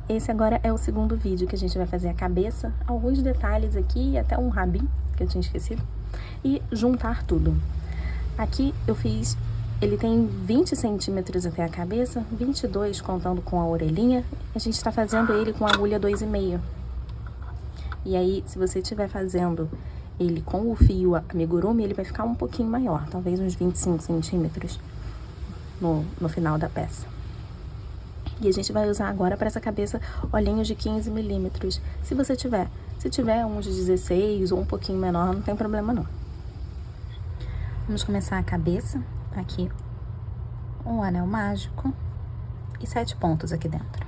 Esse agora é o segundo vídeo que a gente vai fazer a cabeça, alguns detalhes aqui, até um rabinho, que eu tinha esquecido, e juntar tudo. Aqui eu fiz, ele tem 20 centímetros até a cabeça, 22 contando com a orelhinha, a gente tá fazendo ele com agulha 2,5. E aí, se você estiver fazendo ele com o fio amigurumi, ele vai ficar um pouquinho maior, talvez uns 25 centímetros no final da peça. E a gente vai usar agora para essa cabeça olhinhos de 15 milímetros, se você tiver. Se tiver uns de 16 ou um pouquinho menor, não tem problema não. Vamos começar a cabeça. Aqui, um anel mágico e 7 pontos aqui dentro.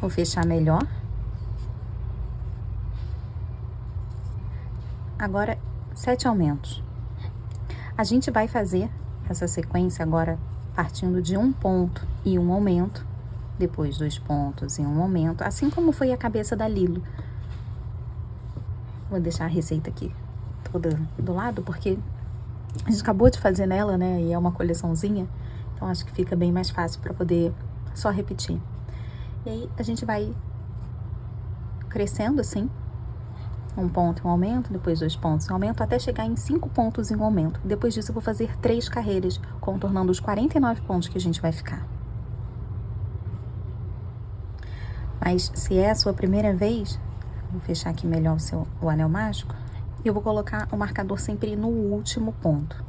Vou fechar melhor. Agora, 7 aumentos. A gente vai fazer essa sequência agora partindo de um ponto e um aumento, depois 2 pontos e um aumento, assim como foi a cabeça da Lilo. Vou deixar a receita aqui toda do lado, porque a gente acabou de fazer nela, né, e é uma coleçãozinha, então acho que fica bem mais fácil para poder só repetir. E aí a gente vai crescendo assim, um ponto em um aumento, depois 2 pontos em um aumento, até chegar em 5 pontos em um aumento. Depois disso eu vou fazer 3 carreiras, contornando os 49 pontos que a gente vai ficar. Mas se é a sua primeira vez, vou fechar aqui melhor o anel mágico, e eu vou colocar o marcador sempre no último ponto.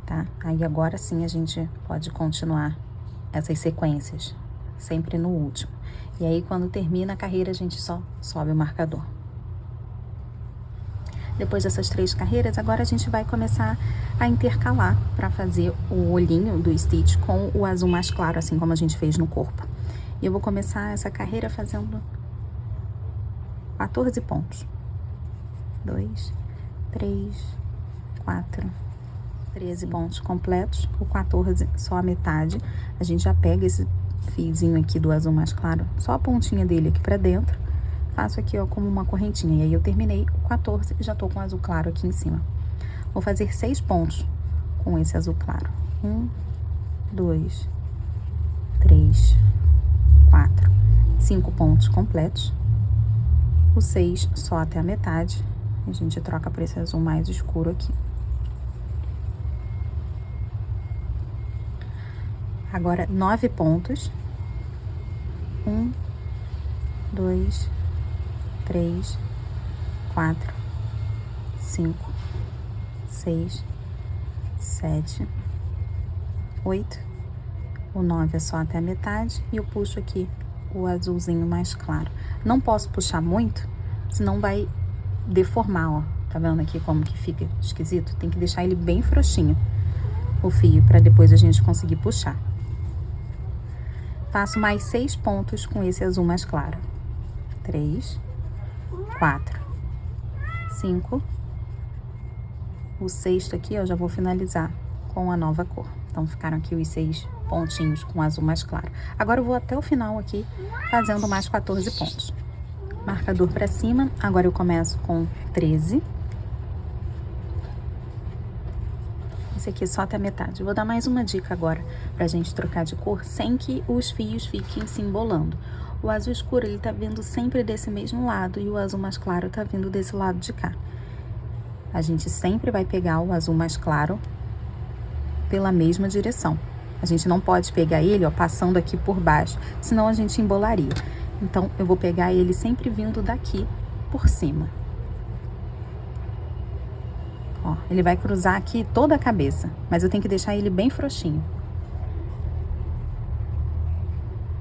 Tá? Aí agora sim a gente pode continuar essas sequências, sempre no último. E aí, quando termina a carreira, a gente só sobe o marcador. Depois dessas 3 carreiras, agora a gente vai começar a intercalar para fazer o olhinho do Stitch com o azul mais claro, assim como a gente fez no corpo. E eu vou começar essa carreira fazendo 14 pontos. 2, 3, 4, 13 pontos completos. O 14 só a metade. A gente já pega esse fiozinho aqui do azul mais claro, só a pontinha dele aqui pra dentro, faço aqui ó como uma correntinha, e aí eu terminei o 14 e já tô com o azul claro aqui em cima. Vou fazer 6 pontos com esse azul claro. 1, 2, 3, 4, 5 pontos completos. O 6 só até a metade, a gente troca por esse azul mais escuro aqui. Agora 9 pontos. 1, 2, 3, 4, 5, 6, 7, 8. O 9 é só até a metade e eu puxo aqui o azulzinho mais claro. Não posso puxar muito, senão vai deformar, ó. Tá vendo aqui como que fica esquisito? Tem que deixar ele bem frouxinho, o fio, para depois a gente conseguir puxar. Faço mais 6 pontos com esse azul mais claro. 3, 4, 5. O sexto aqui eu já vou finalizar com a nova cor. Então, ficaram aqui os 6 pontinhos com azul mais claro. Agora eu vou até o final aqui, fazendo mais 14 pontos. Marcador pra cima. Agora eu começo com 13. Esse aqui é só até a metade. Eu vou dar mais uma dica agora pra gente trocar de cor sem que os fios fiquem se embolando. O azul escuro, ele tá vindo sempre desse mesmo lado e o azul mais claro tá vindo desse lado de cá. A gente sempre vai pegar o azul mais claro pela mesma direção. A gente não pode pegar ele, ó, passando aqui por baixo, senão a gente embolaria. Então, eu vou pegar ele sempre vindo daqui por cima. Ó, ele vai cruzar aqui toda a cabeça, mas eu tenho que deixar ele bem frouxinho.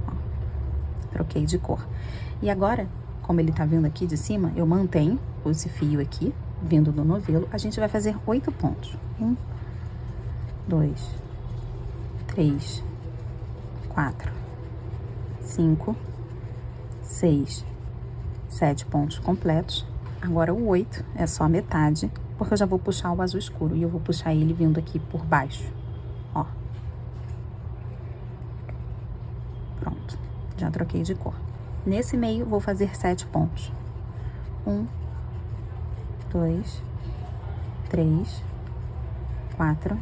Ó, troquei de cor. E agora, como ele tá vindo aqui de cima, eu mantenho esse fio aqui, vindo do novelo. A gente vai fazer 8 pontos. 1, 2, 3, 4, 5, 6, 7 pontos completos. Agora o 8 é só a metade, porque eu já vou puxar o azul escuro e eu vou puxar ele vindo aqui por baixo, ó. Pronto, já troquei de cor. Nesse meio, vou fazer 7 pontos. Um, dois, três, quatro,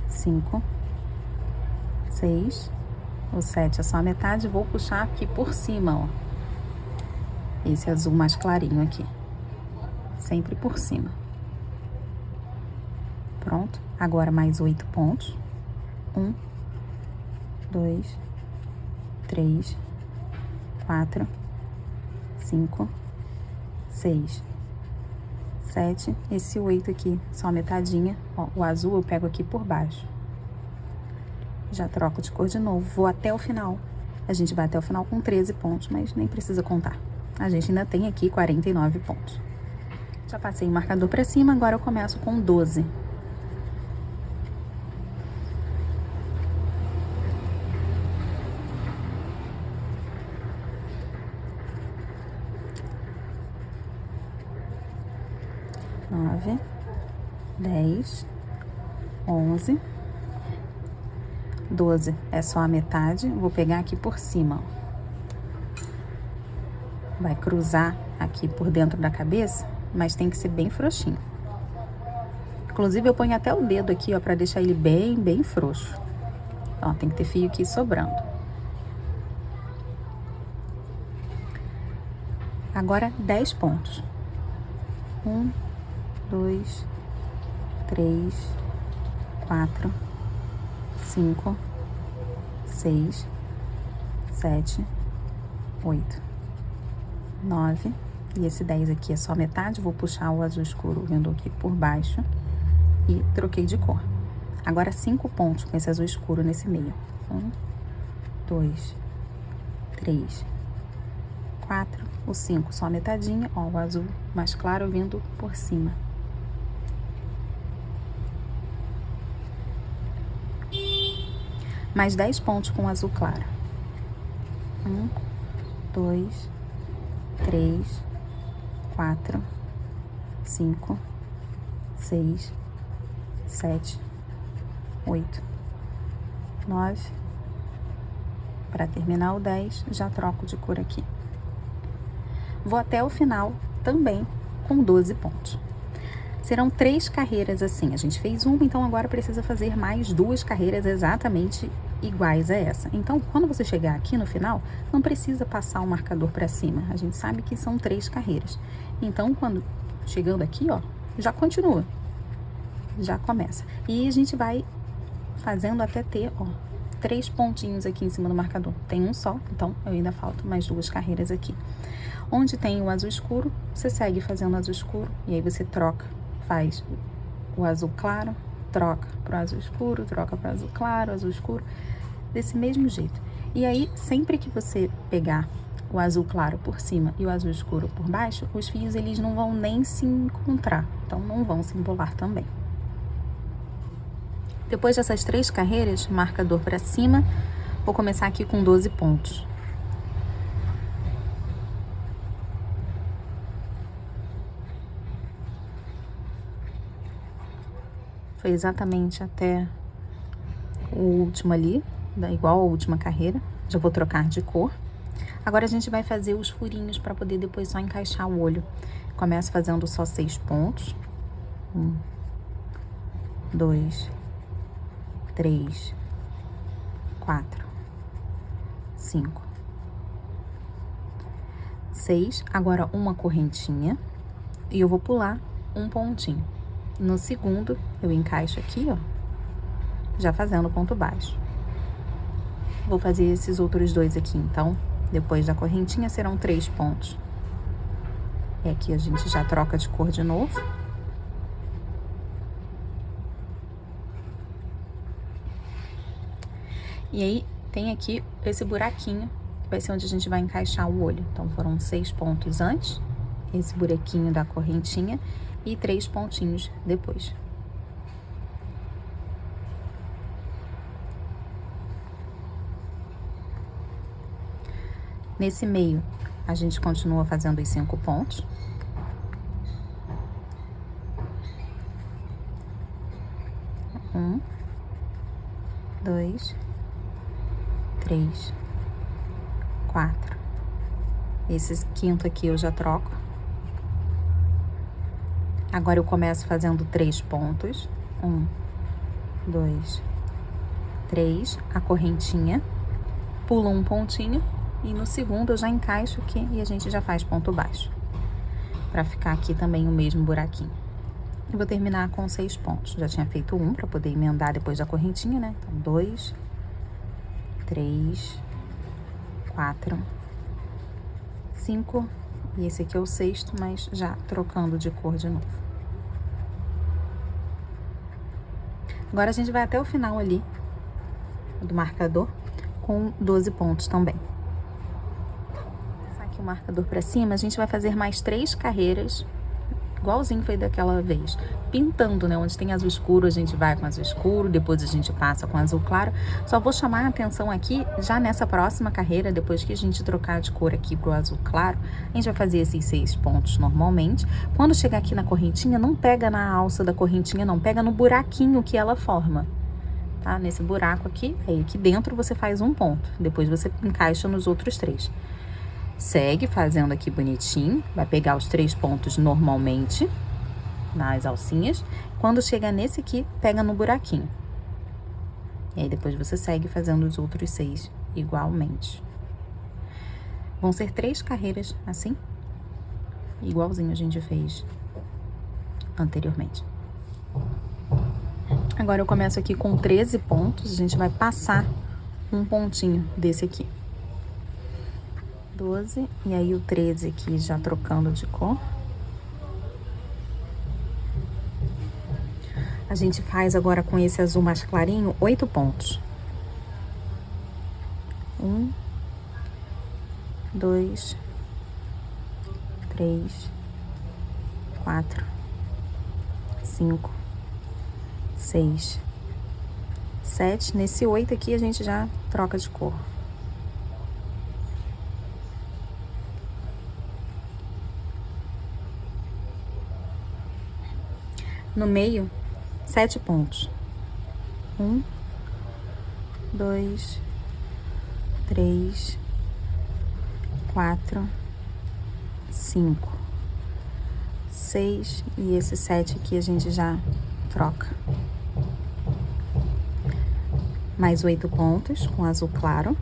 cinco, seis. O 7 é só a metade. Vou puxar aqui por cima, ó. Esse azul mais clarinho aqui. Sempre por cima. Pronto. Agora mais 8 pontos. 1, 2, 3, 4, 5, 6, 7. Esse 8 aqui, só a metadinha. Ó, o azul eu pego aqui por baixo. Já troco de cor de novo. Vou até o final. A gente vai até o final com 13 pontos, mas nem precisa contar. A gente ainda tem aqui 49 pontos. Já passei o marcador para cima, agora eu começo com 12. Nove, 10, 11, 12. É só a metade. Vou pegar aqui por cima, ó. Vai cruzar aqui por dentro da cabeça, mas tem que ser bem frouxinho. Inclusive, eu ponho até o dedo aqui, ó, pra deixar ele bem frouxo. Ó, tem que ter fio aqui sobrando. Agora, 10 pontos. 1, 2, 3, 4, 5, 6, 7, 8, 9. E esse 10 aqui é só metade. Vou puxar o azul escuro vindo aqui por baixo. E troquei de cor. Agora 5 pontos com esse azul escuro nesse meio. 1, 2, 3, 4. O 5 só a metadinha. Ó, o azul mais claro vindo por cima. Mais 10 pontos com o azul claro. 1, 2, 3, 4, 5, 6, 7, 8, 9. Para terminar o 10, já troco de cor aqui. Vou até o final também com 12 pontos. Serão 3 carreiras assim. A gente fez uma, então agora precisa fazer mais 2 carreiras exatamente iguais a essa. Então, quando você chegar aqui no final, não precisa passar o marcador para cima. A gente sabe que são 3 carreiras. Então, quando chegando aqui, ó, já continua. Já começa. E a gente vai fazendo até ter, ó, 3 pontinhos aqui em cima do marcador. Tem um só, então eu ainda falto mais 2 carreiras aqui. Onde tem o azul escuro, você segue fazendo azul escuro e aí você troca. Faz o azul claro, troca para o azul escuro, troca para o azul claro, azul escuro, desse mesmo jeito. E aí, sempre que você pegar o azul claro por cima e o azul escuro por baixo, os fios eles não vão nem se encontrar, então não vão se embolar também. Depois dessas 3 carreiras, marcador para cima, vou começar aqui com 12 pontos. Foi exatamente até o último ali, igual a última carreira. Já vou trocar de cor. Agora a gente vai fazer os furinhos para poder depois só encaixar o olho. Começo fazendo só 6 pontos. 1, 2, 3, 4, 5, 6. Agora uma correntinha e eu vou pular um pontinho. No segundo, eu encaixo aqui, ó, já fazendo ponto baixo. Vou fazer esses outros 2 aqui, então, depois da correntinha serão 3 pontos. E aqui a gente já troca de cor de novo. E aí, tem aqui esse buraquinho, que vai ser onde a gente vai encaixar o olho. Então, foram 6 pontos antes, esse buraquinho da correntinha, e 3 pontinhos depois. Nesse meio, a gente continua fazendo os 5 pontos. Um, 2, 3, 4. Esse quinto aqui eu já troco Agora eu começo fazendo 3 pontos. 1, 2, 3, a correntinha, pulo um pontinho e no segundo eu já encaixo aqui e a gente já faz ponto baixo, para ficar aqui também o mesmo buraquinho. Eu vou terminar com 6 pontos. Já tinha feito um para poder emendar depois da correntinha, né? Então, 2, 3, 4, 5, e esse aqui é o 6º, mas já trocando de cor de novo. Agora a gente vai até o final ali do marcador com 12 pontos também. Vou passar aqui o marcador para cima, a gente vai fazer mais 3 carreiras, igualzinho foi daquela vez, pintando, né? Onde tem azul escuro, a gente vai com azul escuro, depois a gente passa com azul claro. Só vou chamar a atenção aqui, já nessa próxima carreira, depois que a gente trocar de cor aqui pro azul claro, a gente vai fazer esses 6 pontos normalmente. Quando chegar aqui na correntinha, não pega na alça da correntinha, não, pega no buraquinho que ela forma, tá? Nesse buraco aqui, aí aqui dentro você faz um ponto, depois você encaixa nos outros 3. Segue fazendo aqui bonitinho, vai pegar os 3 pontos normalmente nas alcinhas. Quando chega nesse aqui, pega no buraquinho. E aí depois você segue fazendo os outros 6 igualmente. Vão ser 3 carreiras assim, igualzinho a gente fez anteriormente. Agora eu começo aqui com 13 pontos, a gente vai passar um pontinho desse aqui. 12, e aí o 13 aqui já trocando de cor. A gente faz agora com esse azul mais clarinho 8 pontos. 1, 2, 3, 4, 5, 6, 7. Nesse 8 aqui a gente já troca de cor. No meio, 7 pontos. 1, 2, 3, 4, 5, 6, e esse 7 aqui a gente já troca. Mais 8 pontos com azul claro.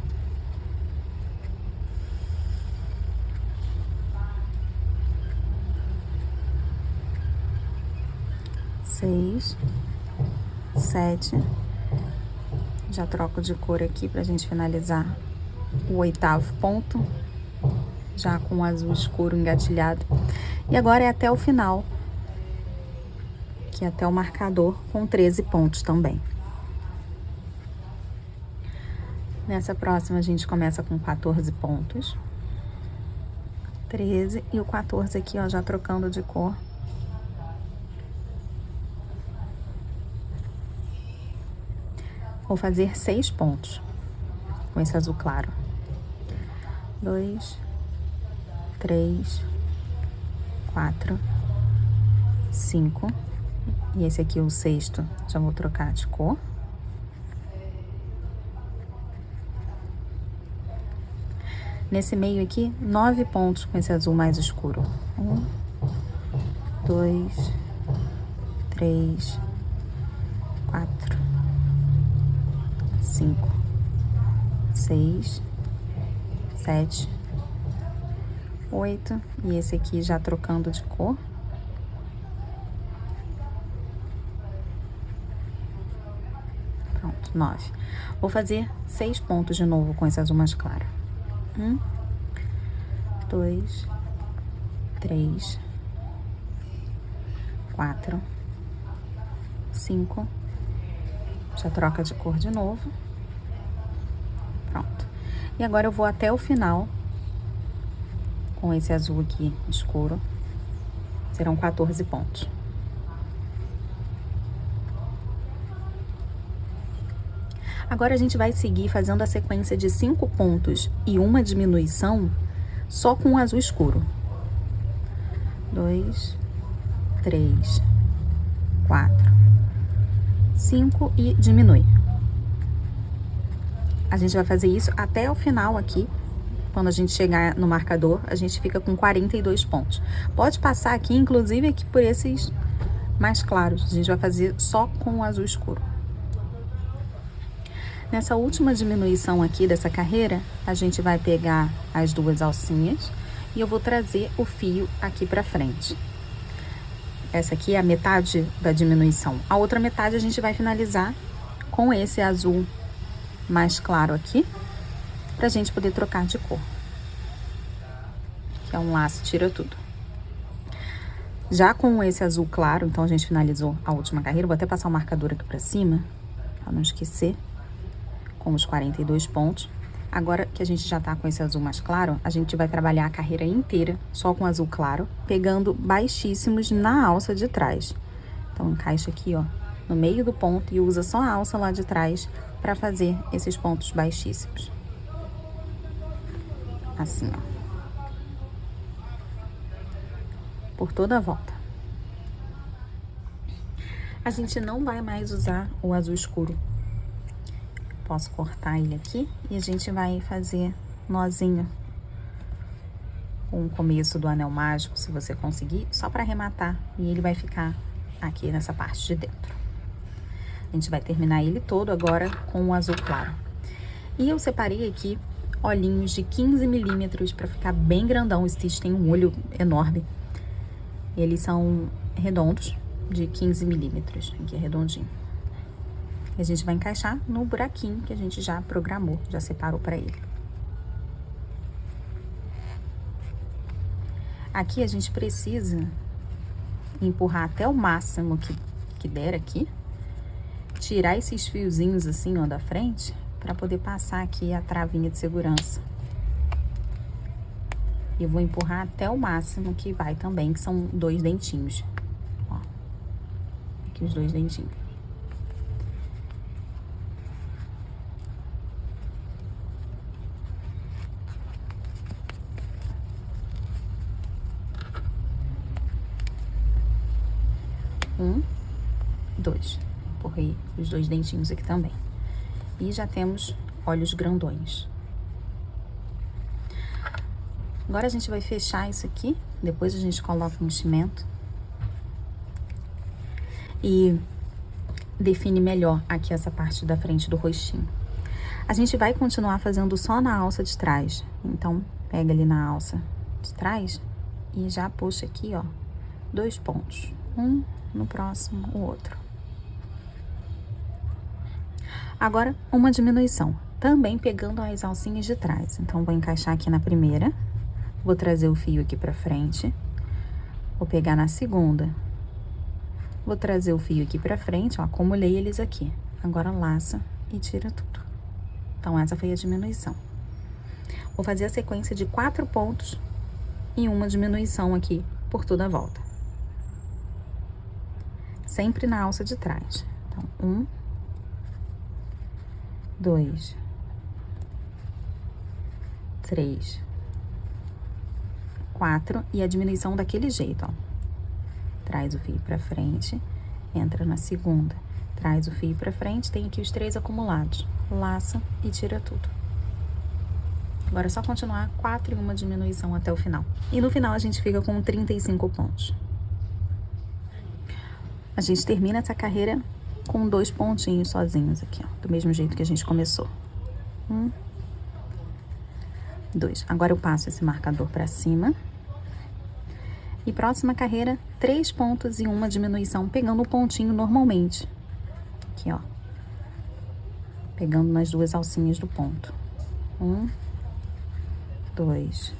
Seis, 7, já troco de cor aqui pra gente finalizar o 8º ponto, já com o azul escuro engatilhado. E agora é até o final, que é até o marcador com 13 pontos também. Nessa próxima a gente começa com 14 pontos, 13 e o 14 aqui, ó, já trocando de cor. Vou fazer 6 pontos com esse azul claro. 2, 3, 4, 5. E esse aqui, o 6º, já vou trocar de cor. Nesse meio aqui, 9 pontos com esse azul mais escuro. 1, 2, 3, 4, 5, 6, 7, 8, e esse aqui já trocando de cor. Pronto, 9. Vou fazer 6 pontos de novo com esse azul mais claro. 1, 2, 3, 4, 5, já troca de cor de novo. Pronto. E agora eu vou até o final com esse azul aqui escuro. Serão 14 pontos. Agora a gente vai seguir fazendo a sequência de 5 pontos e uma diminuição só com o azul escuro. 2, 3, 4, 5 e diminui. A gente vai fazer isso até o final aqui, quando a gente chegar no marcador, a gente fica com 42 pontos. Pode passar aqui, inclusive aqui por esses mais claros. A gente vai fazer só com o azul escuro. Nessa última diminuição aqui dessa carreira, a gente vai pegar as duas alcinhas e eu vou trazer o fio aqui pra frente. Essa aqui é a metade da diminuição. A outra metade a gente vai finalizar com esse azul mais claro aqui, pra gente poder trocar de cor. Que é um laço tira tudo. Já com esse azul claro, então a gente finalizou a última carreira. Vou até passar o marcador aqui pra cima, pra não esquecer, com os 42 pontos. Agora que a gente já tá com esse azul mais claro, a gente vai trabalhar a carreira inteira só com azul claro, pegando baixíssimos na alça de trás. Então encaixa aqui, ó, no meio do ponto e usa só a alça lá de trás para fazer esses pontos baixíssimos. Assim, ó. Por toda a volta. A gente não vai mais usar o azul escuro. Posso cortar ele aqui e a gente vai fazer nozinho com o começo do anel mágico, se você conseguir, só para arrematar, e ele vai ficar aqui nessa parte de dentro. A gente vai terminar ele todo agora com o azul claro. E eu separei aqui olhinhos de 15 milímetros para ficar bem grandão. O Stitch tem um olho enorme. Eles são redondos, de 15 milímetros, aqui é redondinho. E a gente vai encaixar no buraquinho que a gente já programou, já separou para ele. Aqui a gente precisa empurrar até o máximo que der aqui. Tirar esses fiozinhos assim, ó, da frente, para poder passar aqui a travinha de segurança. E eu vou empurrar até o máximo que vai também, que são 2 dentinhos. Ó, aqui os 2 dentinhos. Um, 2. Empurrei os 2 dentinhos aqui também. E já temos olhos grandões. Agora a gente vai fechar isso aqui. Depois a gente coloca o enchimento. E define melhor aqui essa parte da frente do rostinho. A gente vai continuar fazendo só na alça de trás. Então, pega ali na alça de trás e já puxa aqui, ó, 2 pontos. Um no próximo, o outro. Agora, uma diminuição, também pegando as alcinhas de trás. Então, vou encaixar aqui na primeira, vou trazer o fio aqui pra frente, vou pegar na segunda, vou trazer o fio aqui pra frente, ó, acumulei eles aqui. Agora, laça e tira tudo. Então, essa foi a diminuição. Vou fazer a sequência de 4 pontos e uma diminuição aqui por toda a volta. Sempre na alça de trás. Então, 1, 2, 3, 4 e a diminuição daquele jeito, ó. Traz o fio pra frente, entra na segunda, traz o fio pra frente, tem aqui os 3 acumulados, laça e tira tudo. Agora é só continuar 4 e uma diminuição até o final. E no final a gente fica com 35 pontos. A gente termina essa carreira com 2 pontinhos sozinhos aqui, ó, do mesmo jeito que a gente começou. 1, 2. Agora eu passo esse marcador pra cima. E próxima carreira, 3 pontos e uma diminuição, pegando o pontinho normalmente. Aqui, ó. Pegando nas 2 alcinhas do ponto. 1, 2,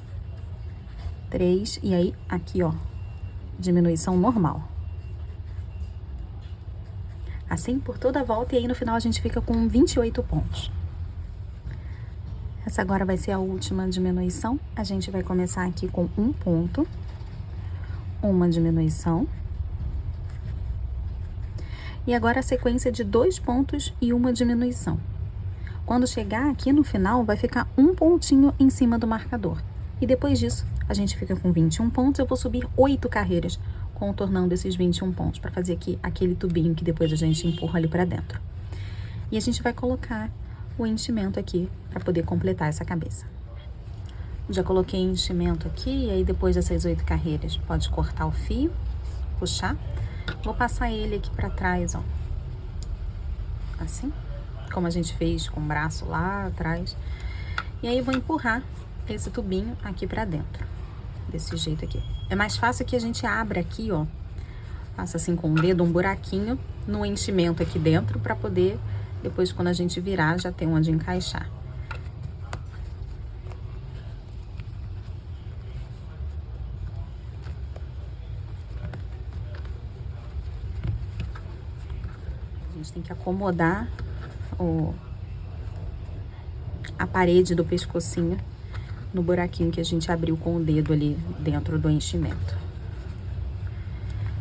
3. E aí, aqui, ó, diminuição normal. Assim por toda a volta, e aí no final a gente fica com 28 pontos. Essa agora vai ser a última diminuição. A gente vai começar aqui com 1 ponto, uma diminuição. E agora a sequência de 2 pontos e uma diminuição. Quando chegar aqui no final, vai ficar um pontinho em cima do marcador. E depois disso, a gente fica com 21 pontos. Eu vou subir 8 carreiras, contornando esses 21 pontos, para fazer aqui aquele tubinho que depois a gente empurra ali para dentro. E a gente vai colocar o enchimento aqui, para poder completar essa cabeça. Já coloquei enchimento aqui, e aí depois dessas 8 carreiras, pode cortar o fio, puxar. Vou passar ele aqui pra trás, ó. Assim, como a gente fez com o braço lá atrás. E aí vou empurrar esse tubinho aqui pra dentro, desse jeito aqui. É mais fácil que a gente abra aqui, ó. Faça assim com o dedo um buraquinho no enchimento aqui dentro pra poder, depois quando a gente virar, já ter onde encaixar. A gente tem que acomodar a parede do pescocinho no buraquinho que a gente abriu com o dedo ali dentro do enchimento.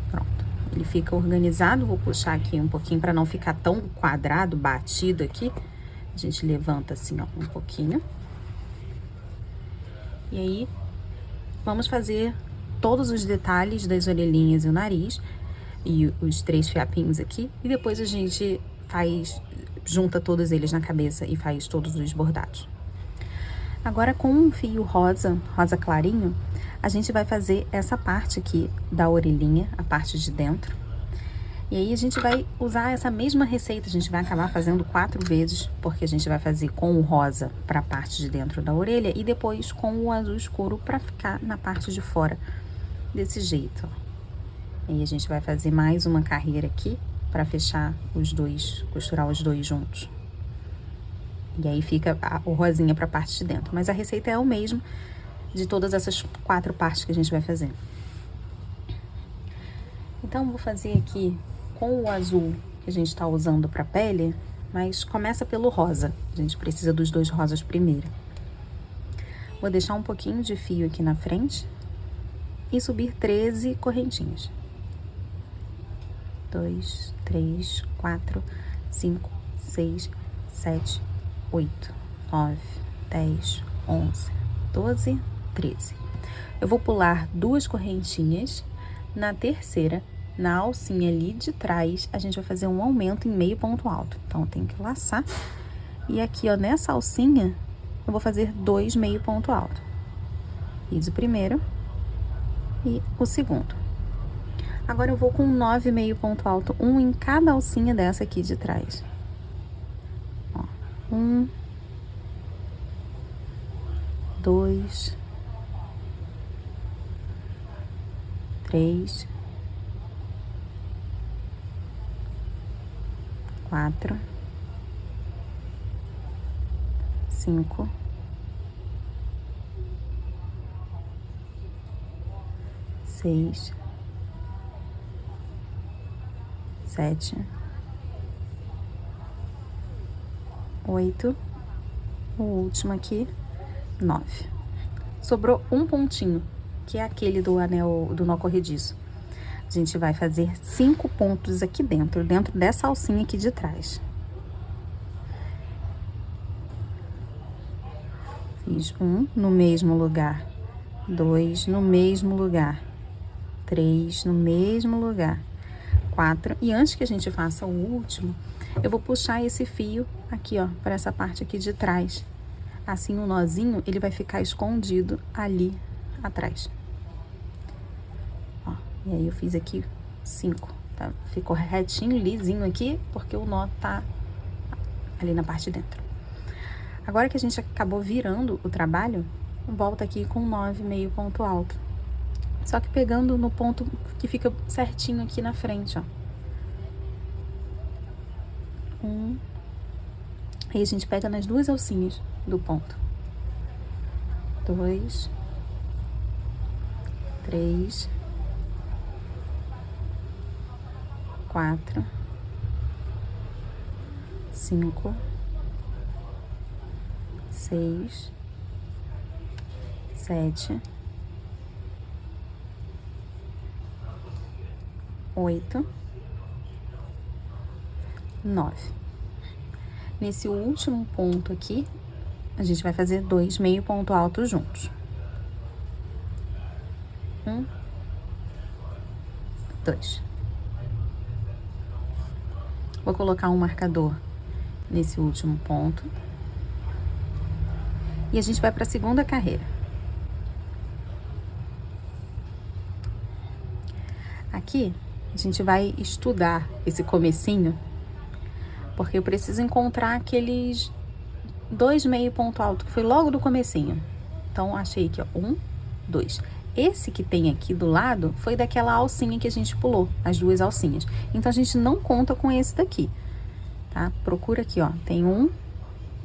Pronto, ele fica organizado. Vou puxar aqui um pouquinho para não ficar tão quadrado, batido aqui. A gente levanta assim, ó, um pouquinho. E aí, vamos fazer todos os detalhes das orelhinhas e o nariz e os 3 fiapinhos aqui. E depois a gente junta todos eles na cabeça e faz todos os bordados. Agora, com um fio rosa clarinho, a gente vai fazer essa parte aqui da orelhinha, a parte de dentro. E aí a gente vai usar essa mesma receita, a gente vai acabar fazendo 4 vezes, porque a gente vai fazer com o rosa para a parte de dentro da orelha e depois com o azul escuro para ficar na parte de fora, desse jeito, ó. E aí a gente vai fazer mais uma carreira aqui para fechar os dois, costurar os dois juntos. E aí fica o rosinha para a parte de dentro. Mas a receita é o mesmo de todas essas 4 partes que a gente vai fazer. Então, vou fazer aqui com o azul que a gente está usando para pele, mas começa pelo rosa. A gente precisa dos 2 rosas primeiro. Vou deixar um pouquinho de fio aqui na frente e subir 13 correntinhas. 2, 3, 4, 5, 6, 7, 8, 9, 10, 11, 12, 13. Eu vou pular 2 correntinhas. Na terceira, na alcinha ali de trás, a gente vai fazer um aumento em meio ponto alto. Então, eu tenho que laçar. E aqui, ó, nessa alcinha, eu vou fazer 2 meio ponto alto. Fiz o primeiro e o segundo. Agora, eu vou com 9 meio ponto alto, um em cada alcinha dessa aqui de trás. Ó, 1, 2, 3, 4, 5, 6, 7, 8, o último aqui, 9. Sobrou um pontinho, que é aquele do anel do nó corrediço. A gente vai fazer 5 pontos aqui dentro dessa alcinha aqui de trás. Fiz 1 no mesmo lugar, 2 no mesmo lugar, 3 no mesmo lugar, 4. E antes que a gente faça o último, eu vou puxar esse fio aqui, ó, para essa parte aqui de trás. Assim, o nozinho, ele vai ficar escondido ali atrás. Ó, e aí eu fiz aqui 5, tá? Ficou retinho, lisinho aqui, porque o nó tá ali na parte de dentro. Agora que a gente acabou virando o trabalho, volta aqui com 9 meio ponto alto. Só que pegando no ponto que fica certinho aqui na frente, ó. 1. Aí a gente pega nas 2 alcinhas do ponto. 2, 3, 4, 5, 6, 7, 8, 9. Nesse último ponto aqui, a gente vai fazer 2 meio ponto alto juntos. 1, 2. Vou colocar um marcador nesse último ponto. E a gente vai para a segunda carreira. Aqui, a gente vai estudar esse comecinho, porque eu preciso encontrar aqueles 2 meio ponto alto, que foi logo do comecinho. Então, achei aqui, ó, 1, 2. Esse que tem aqui do lado foi daquela alcinha que a gente pulou, as 2 alcinhas. Então, a gente não conta com esse daqui, tá? Procura aqui, ó, tem 1,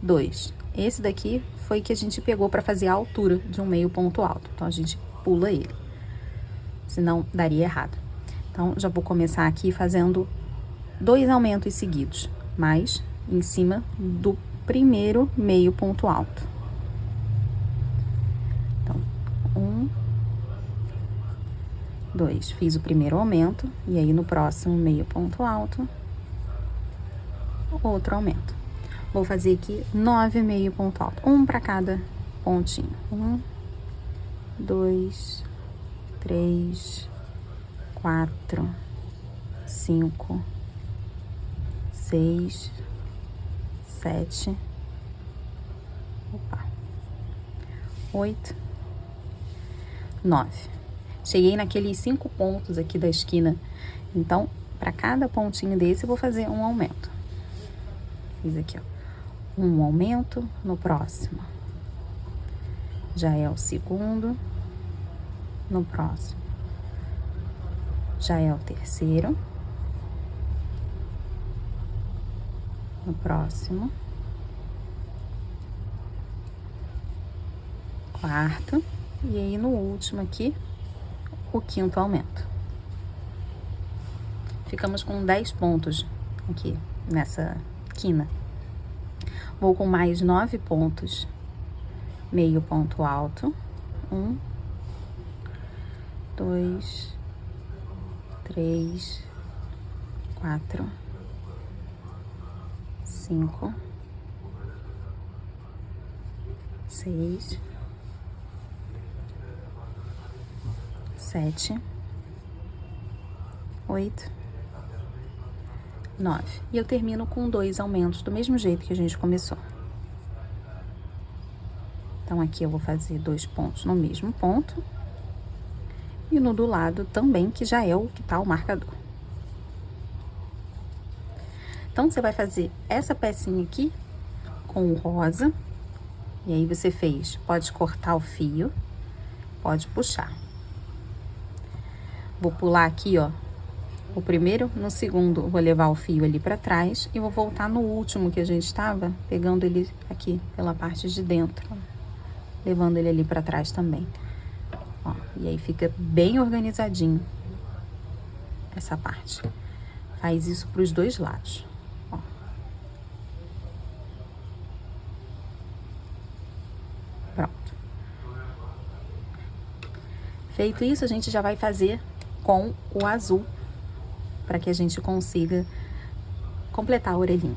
2. Esse daqui foi que a gente pegou para fazer a altura de um meio ponto alto. Então, a gente pula ele, senão daria errado. Então, já vou começar aqui fazendo 2 aumentos seguidos, mas em cima do primeiro meio ponto alto. Então, 1, 2. Fiz o primeiro aumento, e aí no próximo meio ponto alto, outro aumento. Vou fazer aqui 9 meio ponto alto, um para cada pontinho. 1, 2, 3, 4, 5, 6, 7, 8, 9. Cheguei naqueles 5 pontos aqui da esquina. Então, para cada pontinho desse, eu vou fazer um aumento. Fiz aqui, ó, um aumento no próximo. Já é o segundo. No próximo. Já é o terceiro. No próximo. Quarto. E aí, no último aqui, o quinto aumento. Ficamos com 10 pontos aqui nessa quina. Vou com mais 9 pontos. Meio ponto alto. 1, 2, 3, 4, 5, 6, 7, 8, 9. E eu termino com 2 aumentos, do mesmo jeito que a gente começou. Então, aqui eu vou fazer 2 pontos no mesmo ponto. E no do lado também, que já é o que tá o marcador. Então, você vai fazer essa pecinha aqui com o rosa. E aí, você fez, pode cortar o fio, pode puxar. Vou pular aqui, ó, o primeiro, no segundo, vou levar o fio ali pra trás e vou voltar no último que a gente estava, pegando ele aqui pela parte de dentro, ó, levando ele ali pra trás também. Ó, e aí fica bem organizadinho essa parte. Faz isso pros 2 lados, ó. Pronto. Feito isso, a gente já vai fazer com o azul, para que a gente consiga completar a orelhinha.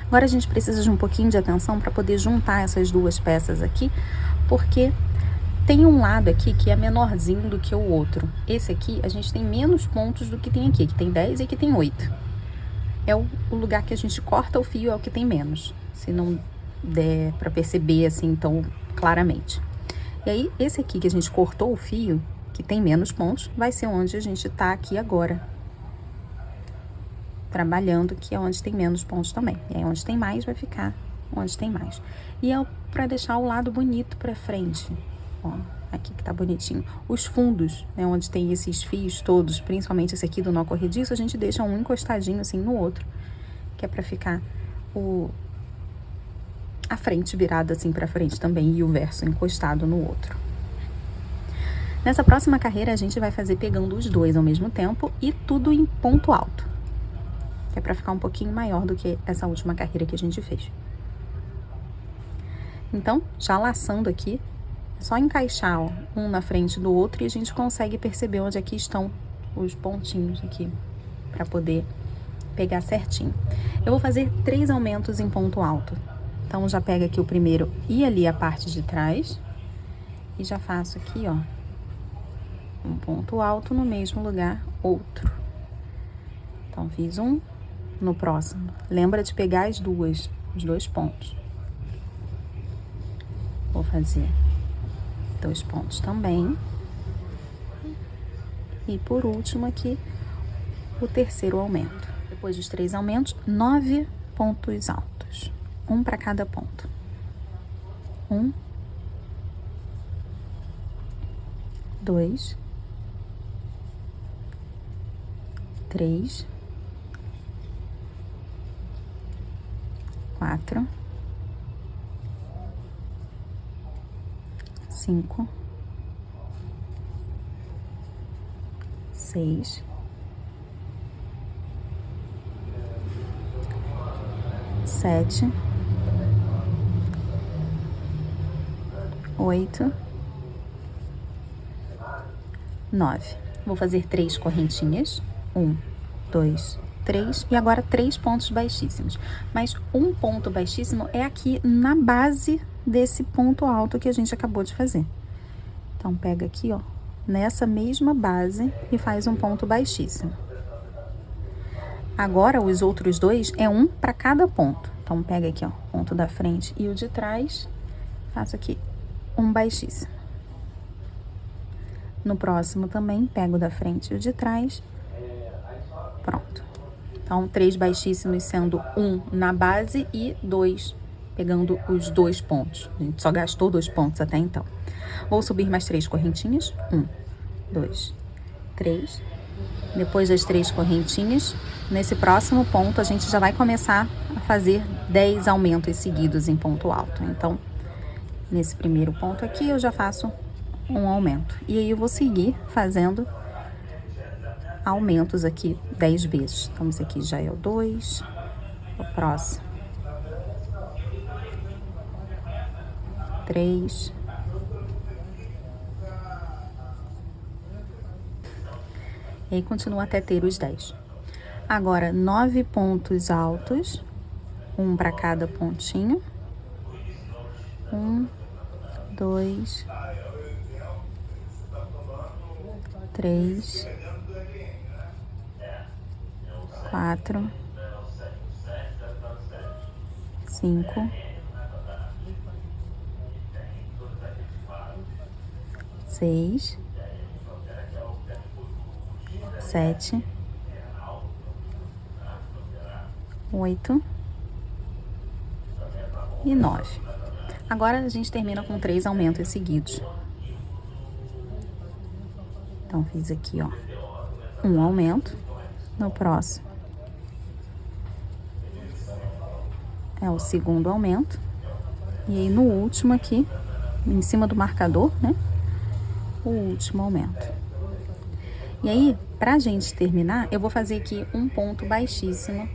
Agora a gente precisa de um pouquinho de atenção para poder juntar essas 2 peças aqui, porque tem um lado aqui que é menorzinho do que o outro. Esse aqui, a gente tem menos pontos do que tem aqui, que tem 10 e aqui tem 8. É o lugar que a gente corta o fio, é o que tem menos, se não der para perceber assim tão claramente. E aí, esse aqui que a gente cortou o fio, que tem menos pontos, vai ser onde a gente tá aqui agora, trabalhando, que é onde tem menos pontos também. E aí, onde tem mais, vai ficar onde tem mais. E é para deixar o lado bonito pra frente. Ó, aqui que tá bonitinho. Os fundos, né, onde tem esses fios todos, principalmente esse aqui do nó corrediço, a gente deixa um encostadinho assim no outro, que é pra ficar a frente virada assim pra frente também e o verso encostado no outro. Nessa próxima carreira, a gente vai fazer pegando os 2 ao mesmo tempo e tudo em ponto alto, que é pra ficar um pouquinho maior do que essa última carreira que a gente fez. Então, já laçando aqui, é só encaixar, ó, um na frente do outro e a gente consegue perceber onde aqui estão os pontinhos aqui, pra poder pegar certinho. Eu vou fazer 3 aumentos em ponto alto. Então, já pega aqui o primeiro e ali a parte de trás. E já faço aqui, ó, um ponto alto no mesmo lugar, outro. Então, fiz um. No próximo, lembra de pegar os 2 pontos. Vou fazer 2 pontos também. E por último aqui, o terceiro aumento. Depois dos 3 aumentos, 9 pontos altos. Um para cada ponto. 1, 2, 3, 4, 5, 6, 7, 8, 9. Vou fazer 3 correntinhas. 1, 2, 3. E agora 3 pontos baixíssimos. Mas um ponto baixíssimo é aqui na base desse ponto alto que a gente acabou de fazer. Então, pega aqui, ó, nessa mesma base e faz um ponto baixíssimo. Agora, os outros dois é um para cada ponto. Então, pega aqui, ó, ponto da frente e o de trás. Faço aqui um baixíssimo. No próximo também, pego o da frente e o de trás. Pronto. Então, 3 baixíssimos sendo um na base e 2 pegando os 2 pontos. A gente só gastou 2 pontos até então. Vou subir mais 3 correntinhas. 1, 2, 3. Depois das 3 correntinhas, nesse próximo ponto, a gente já vai começar a fazer 10 aumentos seguidos em ponto alto. Então, nesse primeiro ponto aqui, eu já faço um aumento. E aí, eu vou seguir fazendo aumentos aqui 10 vezes. Então, esse aqui já é o 2. O próximo. 3. E aí, continua até ter os 10. Agora, 9 pontos altos. Um para cada pontinho. 1, 2, 3, 4, 5, 6, 7, 8 e 9. Agora a gente termina com 3 aumentos seguidos. Então, fiz aqui, ó, um aumento. No próximo é o segundo aumento. E aí, no último aqui, em cima do marcador, né? O último aumento. E aí, pra gente terminar, eu vou fazer aqui um ponto baixíssimo.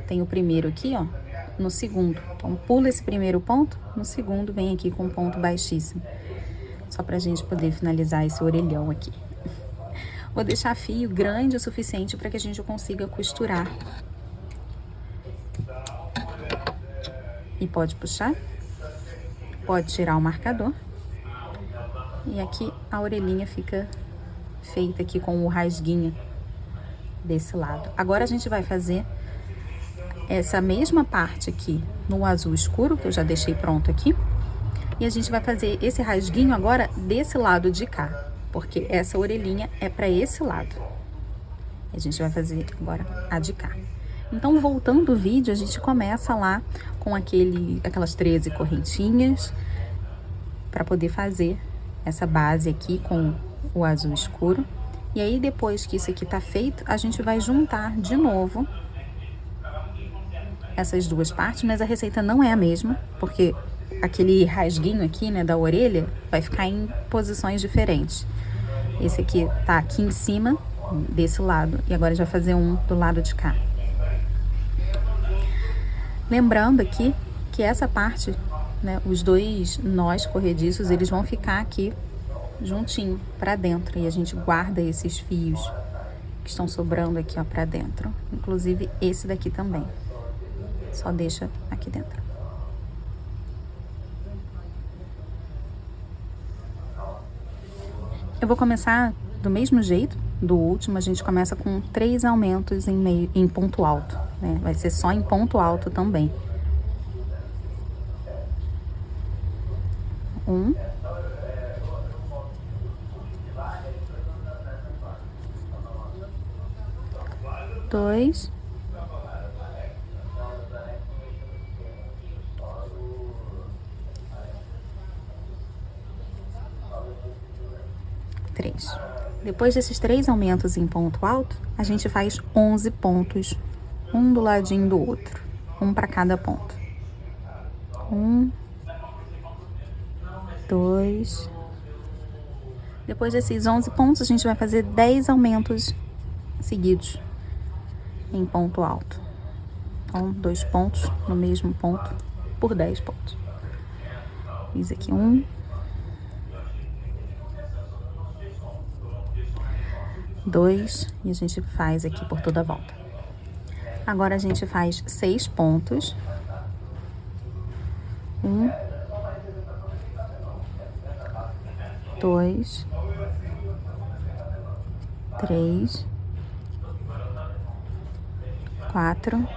Tem o primeiro aqui, ó, no segundo. Então, pula esse primeiro ponto, no segundo vem aqui com um ponto baixíssimo. Só pra gente poder finalizar esse orelhão aqui. Vou deixar fio grande o suficiente para que a gente consiga costurar. E pode puxar. Pode tirar o marcador. E aqui a orelhinha fica feita aqui com o rasguinho desse lado. Agora a gente vai fazer essa mesma parte aqui no azul escuro, que eu já deixei pronto aqui. E a gente vai fazer esse rasguinho agora desse lado de cá, porque essa orelhinha é para esse lado. A gente vai fazer agora a de cá. Então, voltando o vídeo, a gente começa lá com aquelas 13 correntinhas para poder fazer essa base aqui com o azul escuro. E aí, depois que isso aqui tá feito, a gente vai juntar de novo essas duas partes, mas a receita não é a mesma, porque aquele rasguinho aqui, né, da orelha, vai ficar em posições diferentes. Esse aqui tá aqui em cima, desse lado, e agora a gente vai fazer um do lado de cá. Lembrando aqui que essa parte, né, os 2 nós corrediços, eles vão ficar aqui juntinho pra dentro, e a gente guarda esses fios que estão sobrando aqui, ó, pra dentro. Inclusive esse daqui também. Só deixa aqui dentro. Eu vou começar do mesmo jeito do último. A gente começa com 3 aumentos em ponto alto, né? Vai ser só em ponto alto também. 1, 2, 3. Depois desses 3 aumentos em ponto alto, a gente faz 11 pontos, um do ladinho do outro, um para cada ponto. 1, 2. Depois desses 11 pontos, a gente vai fazer 10 aumentos seguidos em ponto alto. Então, 2 pontos no mesmo ponto por 10 pontos. Fiz aqui 1, 2, e a gente faz aqui por toda a volta. Agora a gente faz 6 pontos. 1, 2, 3, 4,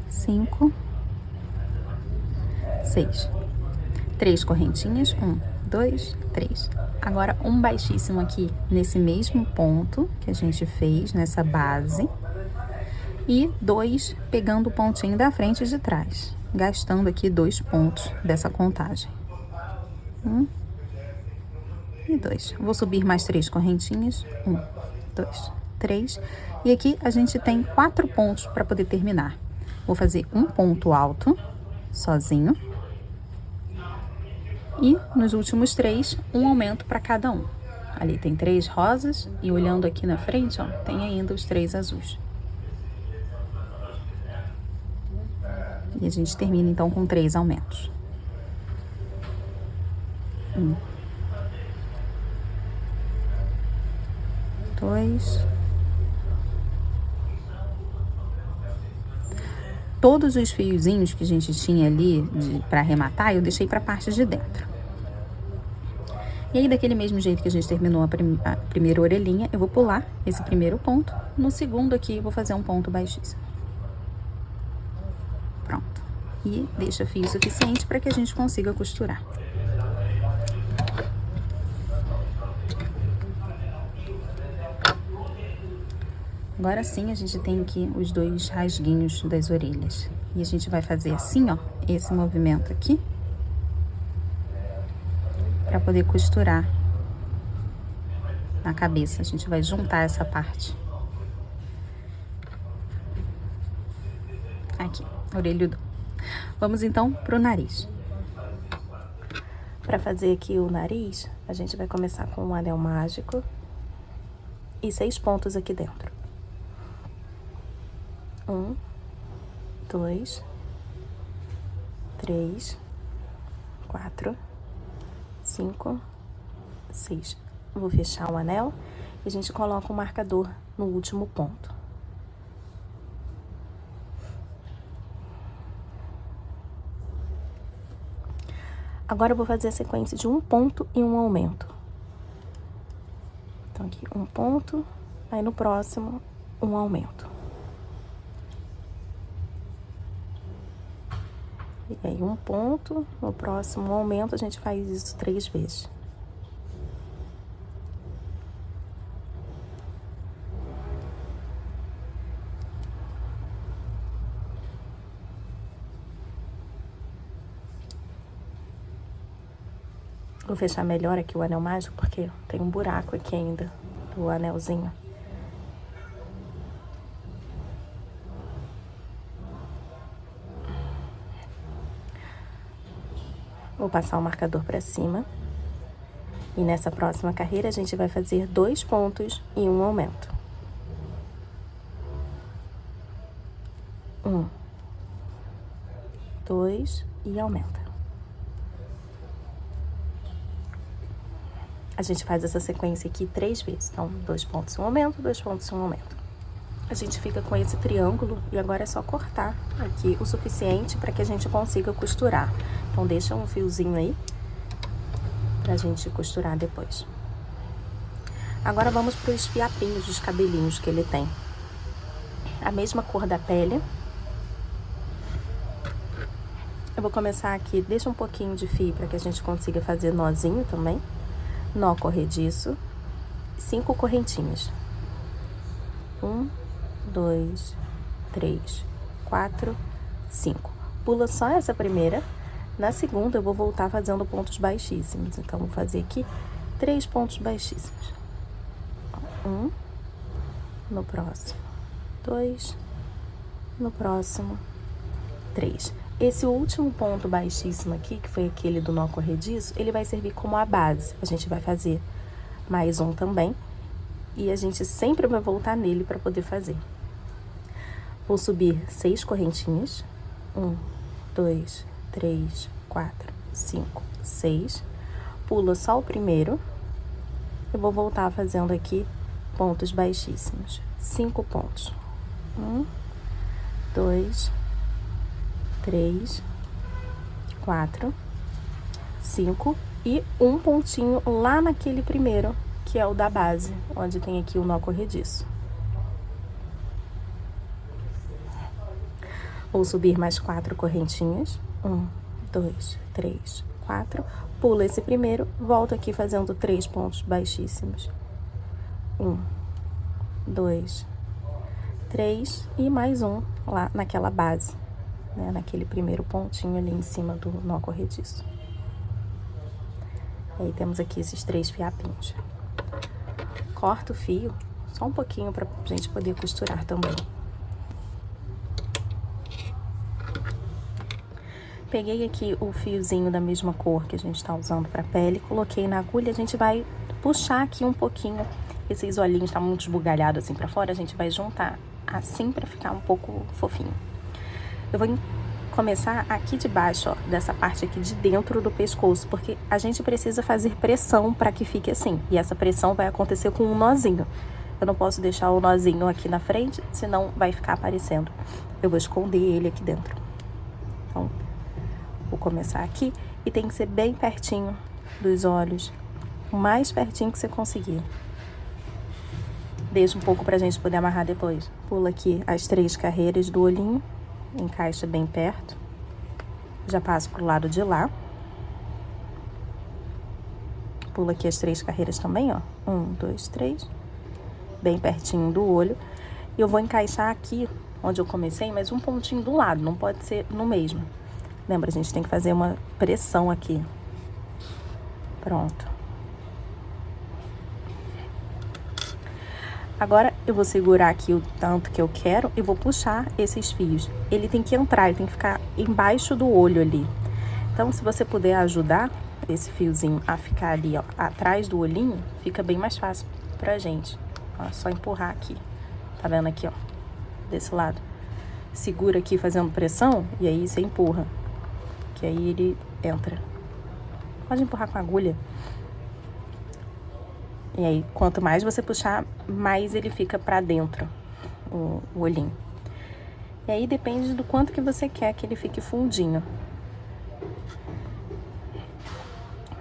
5, 6. 3 correntinhas, 1, 2, 3. Agora um baixíssimo aqui nesse mesmo ponto que a gente fez nessa base e 2 pegando o pontinho da frente e de trás, gastando aqui 2 pontos dessa contagem. 1 e 2. Vou subir mais 3 correntinhas, 1, 2, 3. E aqui a gente tem 4 pontos para poder terminar. Vou fazer um ponto alto sozinho. E nos últimos 3, um aumento para cada um. Ali tem 3 rosas e olhando aqui na frente, ó, tem ainda os 3 azuis. E a gente termina então com 3 aumentos. 1, 2. Todos os fiozinhos que a gente tinha ali para arrematar, eu deixei para a parte de dentro. E aí, daquele mesmo jeito que a gente terminou a primeira orelhinha, eu vou pular esse primeiro ponto. No segundo aqui, eu vou fazer um ponto baixíssimo. Pronto. E deixa fio suficiente para que a gente consiga costurar. Agora sim, a gente tem aqui os 2 rasguinhos das orelhas. E a gente vai fazer assim, ó, esse movimento aqui, para poder costurar na cabeça. A gente vai juntar essa parte. Aqui, orelhudão. Vamos então pro nariz. Para fazer aqui o nariz, a gente vai começar com um anel mágico e 6 pontos aqui dentro. 1, 2, 3, 4, 5, 6. Vou fechar o anel e a gente coloca o marcador no último ponto. Agora eu vou fazer a sequência de um ponto e um aumento. Então aqui um ponto, aí no próximo um aumento. E aí um ponto, no próximo aumento a gente faz isso 3 vezes. Vou fechar melhor aqui o anel mágico, porque tem um buraco aqui ainda do anelzinho. Vou passar o marcador para cima. E nessa próxima carreira, a gente vai fazer 2 pontos e um aumento. 1, 2 e aumenta. A gente faz essa sequência aqui 3 vezes. Então, 2 pontos e um aumento, 2 pontos e um aumento. A gente fica com esse triângulo e agora é só cortar aqui o suficiente para que a gente consiga costurar. Então, deixa um fiozinho aí pra gente costurar depois. Agora vamos para os fiapinhos dos cabelinhos que ele tem. A mesma cor da pele. Eu vou começar aqui, deixa um pouquinho de fio para que a gente consiga fazer nozinho também. Nó corrediço. 5 correntinhas. 1, 2, 3, 4, 5. Pula só essa primeira. Na segunda, eu vou voltar fazendo pontos baixíssimos. Então, vou fazer aqui 3 pontos baixíssimos. 1, no próximo. 2, no próximo. 3. Esse último ponto baixíssimo aqui, que foi aquele do nó corrediço, ele vai servir como a base. A gente vai fazer mais um também. E a gente sempre vai voltar nele para poder fazer. Vou subir 6 correntinhas. 1, 2, 3, 4, 5, 6. Pula só o primeiro. Eu vou voltar fazendo aqui pontos baixíssimos. 5 pontos. 1, 2, 3, 4, 5 e um pontinho lá naquele primeiro, que é o da base, onde tem aqui o nó corrediço. Vou subir mais 4 correntinhas. 1, 2, 3, 4. Pula esse primeiro, volto aqui fazendo 3 pontos baixíssimos. 1, 2, 3 e mais um lá naquela base, né? Naquele primeiro pontinho ali em cima do nó corrediço. E aí temos aqui esses 3 fiapinhos. Corto o fio só um pouquinho pra gente poder costurar também. Peguei aqui o fiozinho da mesma cor que a gente tá usando pra pele, coloquei na agulha, a gente vai puxar aqui um pouquinho. Esses olhinhos tá muito esbugalhado assim pra fora, a gente vai juntar assim pra ficar um pouco fofinho. Eu vou começar aqui de baixo, ó, dessa parte aqui de dentro do pescoço, porque a gente precisa fazer pressão para que fique assim. E essa pressão vai acontecer com um nozinho. Eu não posso deixar o nozinho aqui na frente, senão vai ficar aparecendo. Eu vou esconder ele aqui dentro. Então, vou começar aqui e tem que ser bem pertinho dos olhos, o mais pertinho que você conseguir. Deixa um pouco pra gente poder amarrar depois. Pula aqui as 3 carreiras do olhinho. Encaixa bem perto. Já passo pro lado de lá. Pula aqui as 3 carreiras também, ó. 1, 2, 3. Bem pertinho do olho. E eu vou encaixar aqui, onde eu comecei, mas um pontinho do lado. Não pode ser no mesmo. Lembra, a gente tem que fazer uma pressão aqui. Pronto. Agora, eu vou segurar aqui o tanto que eu quero e vou puxar esses fios. Ele tem que entrar, ele tem que ficar embaixo do olho ali. Então, se você puder ajudar esse fiozinho a ficar ali, ó, atrás do olhinho, fica bem mais fácil pra gente. Ó, só empurrar aqui. Tá vendo aqui, ó? Desse lado. Segura aqui fazendo pressão e aí você empurra. Que aí ele entra. Pode empurrar com a agulha. E aí, quanto mais você puxar, mais ele fica pra dentro, o olhinho. E aí, depende do quanto que você quer que ele fique fundinho.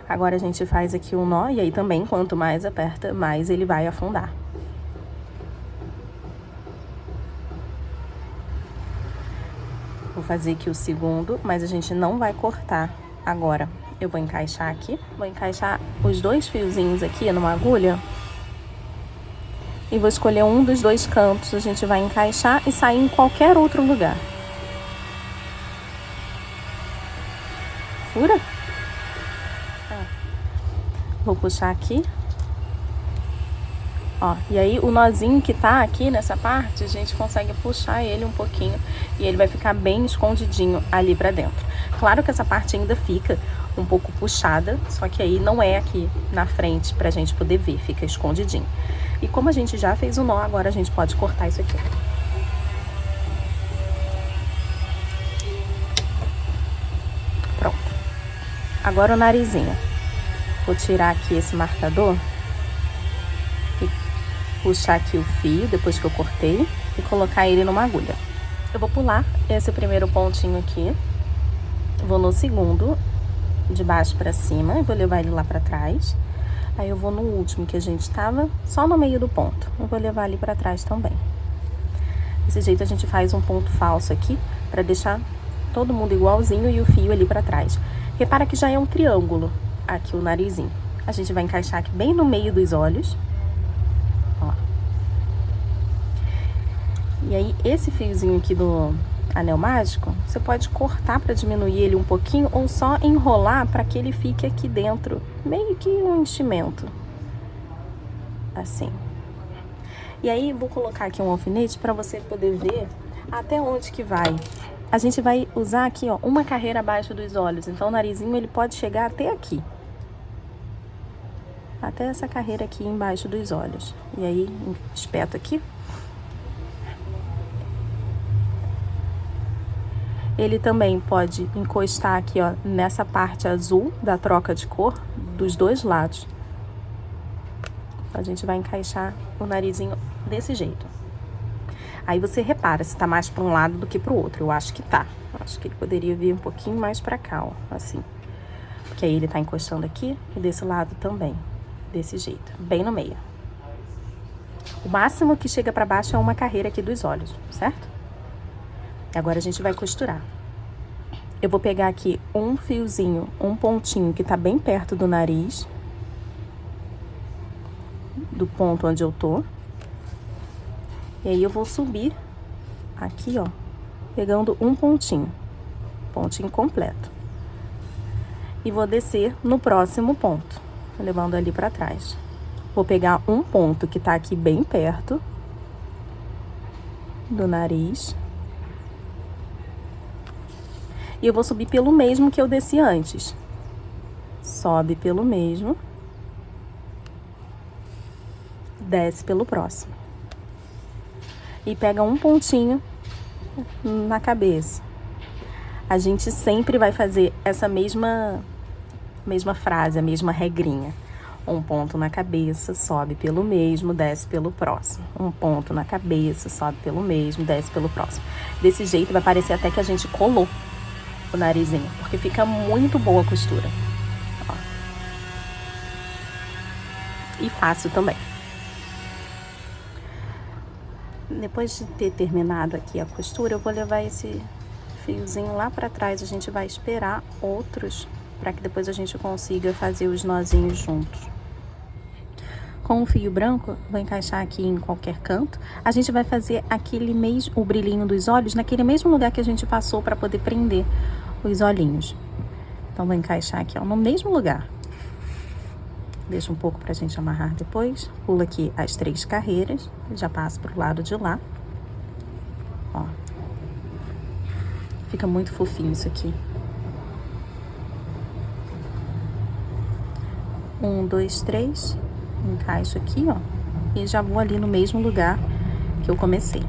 Agora, a gente faz aqui o nó, e aí também, quanto mais aperta, mais ele vai afundar. Vou fazer aqui o segundo, mas a gente não vai cortar agora. Eu vou encaixar aqui, vou encaixar os 2 fiozinhos aqui numa agulha e vou escolher um dos 2 cantos. A gente vai encaixar e sair em qualquer outro lugar. Fura? Vou puxar aqui. Ó, e aí o nozinho que tá aqui nessa parte, a gente consegue puxar ele um pouquinho e ele vai ficar bem escondidinho ali pra dentro. Claro que essa parte ainda fica um pouco puxada, só que aí não é aqui na frente pra gente poder ver, fica escondidinho. E como a gente já fez o nó, agora a gente pode cortar isso aqui. Pronto. Agora o narizinho. Vou tirar aqui esse marcador e puxar aqui o fio, depois que eu cortei, e colocar ele numa agulha. Eu vou pular esse primeiro pontinho aqui, vou no segundo, de baixo pra cima, e vou levar ele lá pra trás. Aí eu vou no último que a gente tava, só no meio do ponto. Eu vou levar ali pra trás também. Desse jeito a gente faz um ponto falso aqui, pra deixar todo mundo igualzinho e o fio ali pra trás. Repara que já é um triângulo aqui o narizinho. A gente vai encaixar aqui bem no meio dos olhos. E aí, esse fiozinho aqui do anel mágico, você pode cortar para diminuir ele um pouquinho ou só enrolar para que ele fique aqui dentro, meio que um enchimento. Assim. E aí, vou colocar aqui um alfinete para você poder ver até onde que vai. A gente vai usar aqui, ó, uma carreira abaixo dos olhos. Então, o narizinho, ele pode chegar até aqui. Até essa carreira aqui embaixo dos olhos. E aí, espeto aqui. Ele também pode encostar aqui, ó, nessa parte azul da troca de cor, dos dois lados. A gente vai encaixar o narizinho desse jeito. Aí você repara se tá mais para um lado do que para o outro. Eu acho que tá. Acho que ele poderia vir um pouquinho mais para cá, ó, assim. Porque aí ele tá encostando aqui e desse lado também. Desse jeito, bem no meio. O máximo que chega para baixo é uma carreira aqui dos olhos, certo? Agora a gente vai costurar. Eu vou pegar aqui um fiozinho, um pontinho que tá bem perto do nariz. Do ponto onde eu tô. E aí eu vou subir aqui, ó, pegando um pontinho completo. E vou descer no próximo ponto, levando ali pra trás. Vou pegar um ponto que tá aqui bem perto do nariz. E eu vou subir pelo mesmo que eu desci antes. Sobe pelo mesmo. Desce pelo próximo. E pega um pontinho na cabeça. A gente sempre vai fazer essa mesma frase, a mesma regrinha. Um ponto na cabeça, sobe pelo mesmo, desce pelo próximo. Um ponto na cabeça, sobe pelo mesmo, desce pelo próximo. Desse jeito vai parecer até que a gente colou o narizinho, porque fica muito boa a costura. Ó. E fácil também. Depois de ter terminado aqui a costura, eu vou levar esse fiozinho lá pra trás. A gente vai esperar outros para que depois a gente consiga fazer os nozinhos juntos. Com o fio branco, vou encaixar aqui em qualquer canto. A gente vai fazer aquele mesmo, o brilhinho dos olhos, naquele mesmo lugar que a gente passou para poder prender os olhinhos. Então, vou encaixar aqui, ó, no mesmo lugar. Deixa um pouco pra gente amarrar depois. Pula aqui as 3 carreiras. Já passo pro lado de lá. Ó. Fica muito fofinho isso aqui. 1, 2, 3. Encaixo aqui, ó. E já vou ali no mesmo lugar que eu comecei.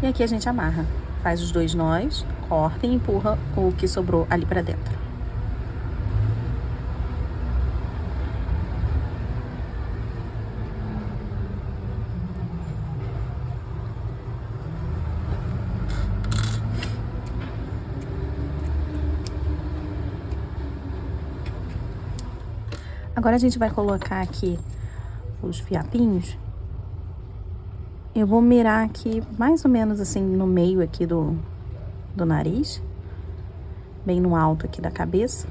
E aqui a gente amarra. Faz os 2 nós, corta e empurra o que sobrou ali pra dentro. Agora a gente vai colocar aqui os fiapinhos. Eu vou mirar aqui mais ou menos assim no meio aqui do nariz. Bem no alto aqui da cabeça.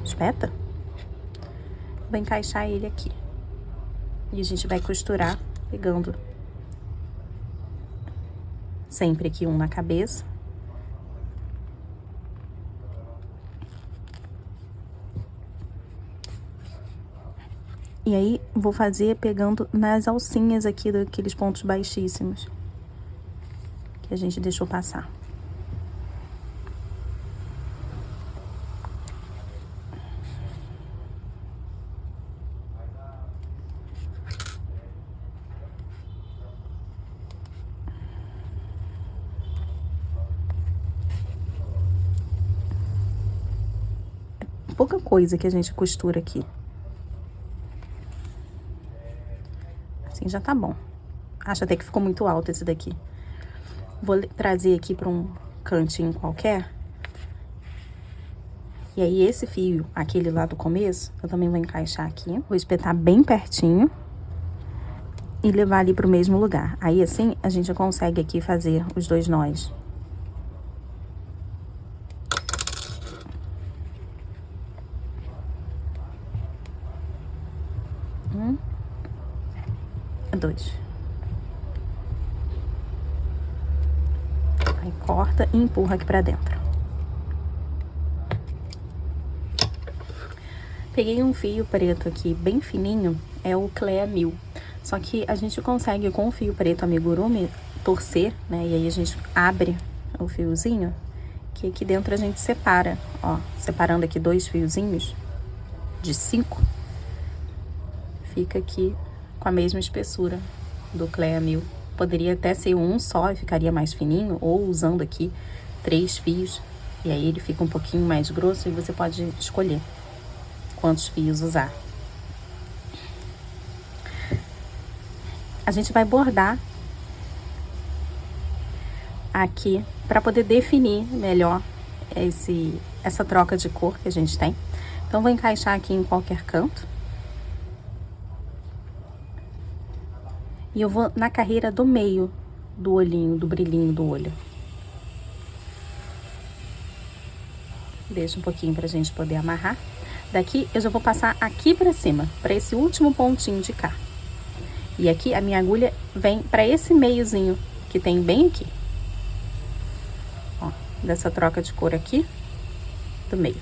Espeta. Vou encaixar ele aqui. E a gente vai costurar pegando sempre aqui um na cabeça. E aí, vou fazer pegando nas alcinhas aqui daqueles pontos baixíssimos que a gente deixou passar. É pouca coisa que a gente costura aqui. Assim já tá bom. Acho até que ficou muito alto esse daqui. Vou trazer aqui para um cantinho qualquer. E aí, esse fio, aquele lá do começo, eu também vou encaixar aqui. Vou espetar bem pertinho. E levar ali pro mesmo lugar. Aí, assim, a gente consegue aqui fazer os 2 nós. 2. Aí corta e empurra aqui pra dentro. Peguei um fio preto aqui bem fininho, é o Clea 1000. Só que a gente consegue com o fio preto amigurumi torcer, né? E aí a gente abre o fiozinho, que aqui dentro a gente separa, ó, separando aqui 2 fiozinhos de 5, fica aqui com a mesma espessura do Clea 1000. Poderia até ser um só e ficaria mais fininho, ou usando aqui 3 fios, e aí ele fica um pouquinho mais grosso e você pode escolher quantos fios usar. A gente vai bordar aqui para poder definir melhor essa troca de cor que a gente tem. Então, vou encaixar aqui em qualquer canto. E eu vou na carreira do meio do olhinho, do brilhinho do olho. Deixa um pouquinho pra gente poder amarrar. Daqui, eu já vou passar aqui pra cima, pra esse último pontinho de cá. E aqui, a minha agulha vem pra esse meiozinho que tem bem aqui. Ó, dessa troca de cor aqui, do meio.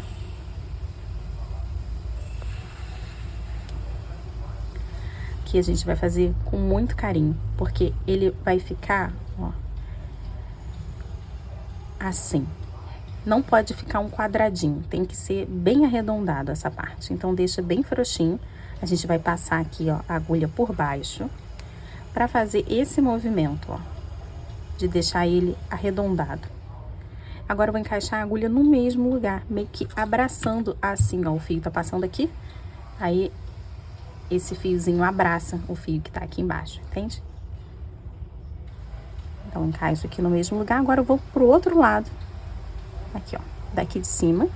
Aqui a gente vai fazer com muito carinho, porque ele vai ficar, ó, assim. Não pode ficar um quadradinho, tem que ser bem arredondado essa parte. Então, deixa bem frouxinho. A gente vai passar aqui, ó, a agulha por baixo, pra fazer esse movimento, ó, de deixar ele arredondado. Agora, eu vou encaixar a agulha no mesmo lugar, meio que abraçando assim, ó, o fio tá passando aqui, aí esse fiozinho abraça o fio que tá aqui embaixo, entende? Então, encaixo aqui no mesmo lugar. Agora, eu vou pro outro lado. Aqui, ó, daqui de cima.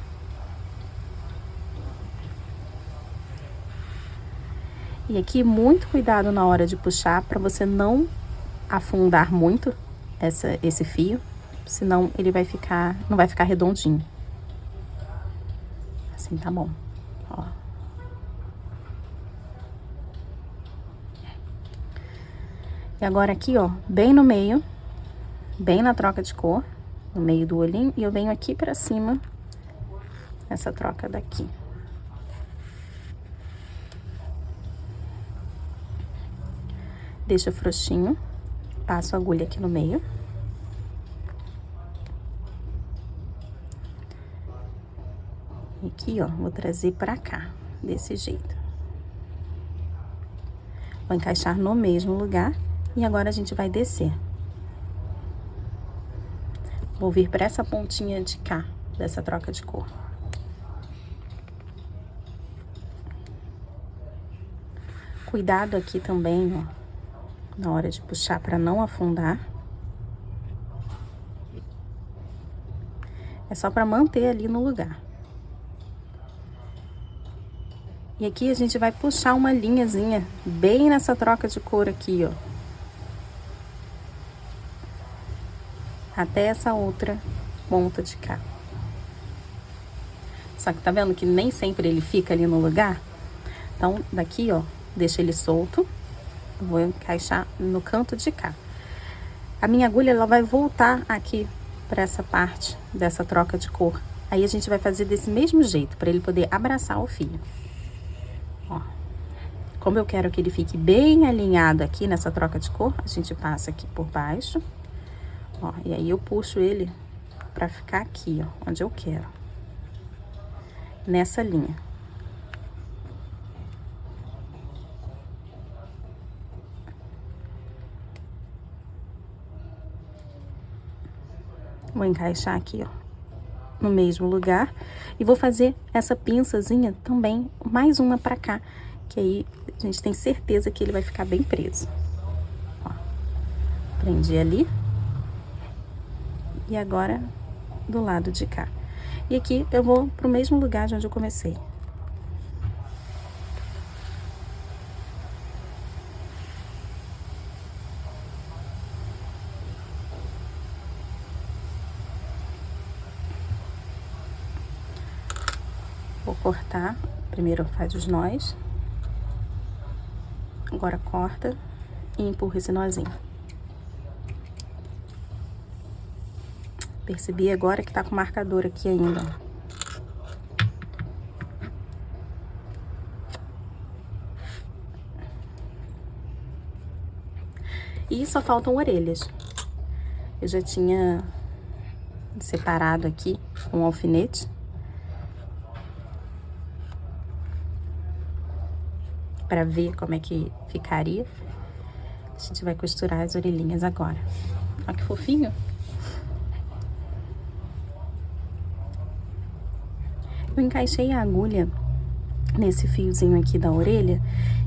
E aqui, muito cuidado na hora de puxar, pra você não afundar muito esse fio, senão ele vai ficar, não vai ficar redondinho. Assim tá bom, ó. E agora aqui, ó, bem no meio, bem na troca de cor, no meio do olhinho, e eu venho aqui pra cima, nessa troca daqui. Deixa frouxinho, passo a agulha aqui no meio. E aqui, ó, vou trazer pra cá, desse jeito. Vou encaixar no mesmo lugar, e agora a gente vai descer. Vou vir para essa pontinha de cá, dessa troca de cor. Cuidado aqui também, ó, na hora de puxar para não afundar. É só para manter ali no lugar. E aqui a gente vai puxar uma linhazinha bem nessa troca de cor aqui, ó. Até essa outra ponta de cá. Só que tá vendo que nem sempre ele fica ali no lugar? Então, daqui, ó, deixa ele solto. Eu vou encaixar no canto de cá. A minha agulha, ela vai voltar aqui pra essa parte dessa troca de cor. Aí a gente vai fazer desse mesmo jeito, pra ele poder abraçar o fio. Ó. Como eu quero que ele fique bem alinhado aqui nessa troca de cor, a gente passa aqui por baixo. Ó, e aí eu puxo ele pra ficar aqui, ó, onde eu quero. Nessa linha. Vou encaixar aqui, ó, no mesmo lugar. E vou fazer essa pinçazinha também, mais uma pra cá, que aí a gente tem certeza que ele vai ficar bem preso. Ó, prendi ali. E agora, do lado de cá. E aqui eu vou pro mesmo lugar de onde eu comecei. Vou cortar. Primeiro faz os nós. Agora corta e empurro esse nozinho. Percebi agora que tá com marcador aqui ainda. E só faltam orelhas. Eu já tinha separado aqui com um alfinete. Pra ver como é que ficaria. A gente vai costurar as orelhinhas agora. Olha que fofinho. Eu encaixei a agulha nesse fiozinho aqui da orelha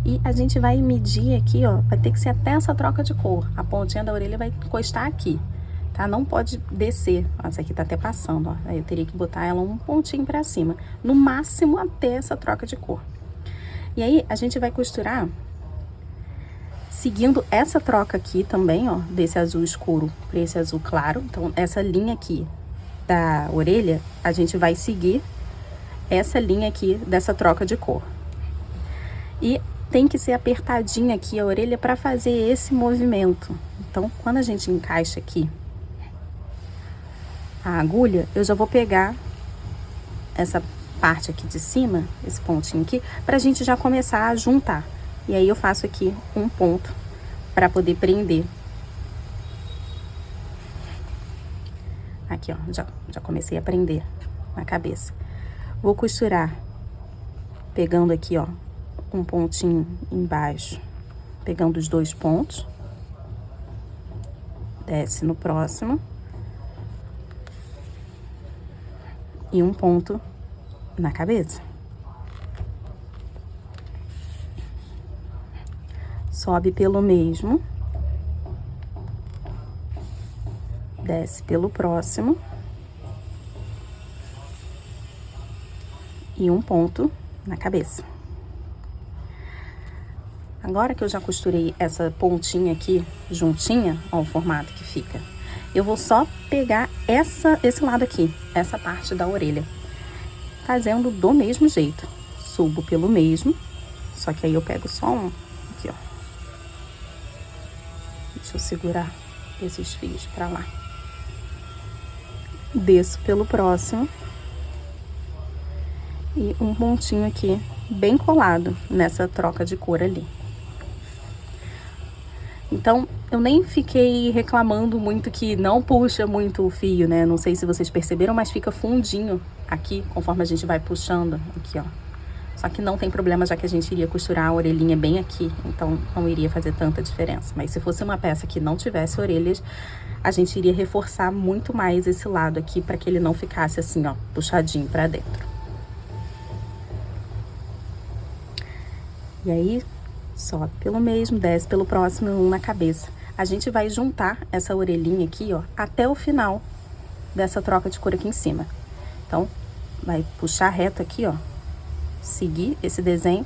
e a gente vai medir aqui, ó, vai ter que ser até essa troca de cor. A pontinha da orelha vai encostar aqui, tá? Não pode descer. Ó, essa aqui tá até passando, ó. Aí eu teria que botar ela um pontinho pra cima, no máximo até essa troca de cor. E aí a gente vai costurar seguindo essa troca aqui também, ó, desse azul escuro para esse azul claro. Então essa linha aqui da orelha, a gente vai seguir essa linha aqui dessa troca de cor. E tem que ser apertadinha aqui a orelha para fazer esse movimento. Então, quando a gente encaixa aqui a agulha, eu já vou pegar essa parte aqui de cima, esse pontinho aqui, pra gente já começar a juntar. E aí eu faço aqui um ponto para poder prender. Aqui, ó, já comecei a prender na cabeça. Vou costurar pegando aqui, ó, um pontinho embaixo, pegando os dois pontos. Desce no próximo. E um ponto na cabeça. Sobe pelo mesmo. Desce pelo próximo. E um ponto na cabeça. Agora que eu já costurei essa pontinha aqui juntinha, ó, o formato que fica, eu vou só pegar esse lado aqui, essa parte da orelha, fazendo do mesmo jeito. Subo pelo mesmo, só que aí eu pego só um, aqui, ó. Deixa eu segurar esses fios pra lá. Desço pelo próximo. E um pontinho aqui, bem colado nessa troca de cor ali. Então, eu nem fiquei reclamando muito que não puxa muito o fio, né? Não sei se vocês perceberam, mas fica fundinho aqui, conforme a gente vai puxando aqui, ó. Só que não tem problema, já que a gente iria costurar a orelhinha bem aqui, então não iria fazer tanta diferença. Mas se fosse uma peça que não tivesse orelhas, a gente iria reforçar muito mais esse lado aqui, para que ele não ficasse assim, ó, puxadinho pra dentro. E aí, sobe pelo mesmo, desce pelo próximo, um na cabeça. A gente vai juntar essa orelhinha aqui, ó, até o final dessa troca de cor aqui em cima. Então, vai puxar reto aqui, ó, seguir esse desenho,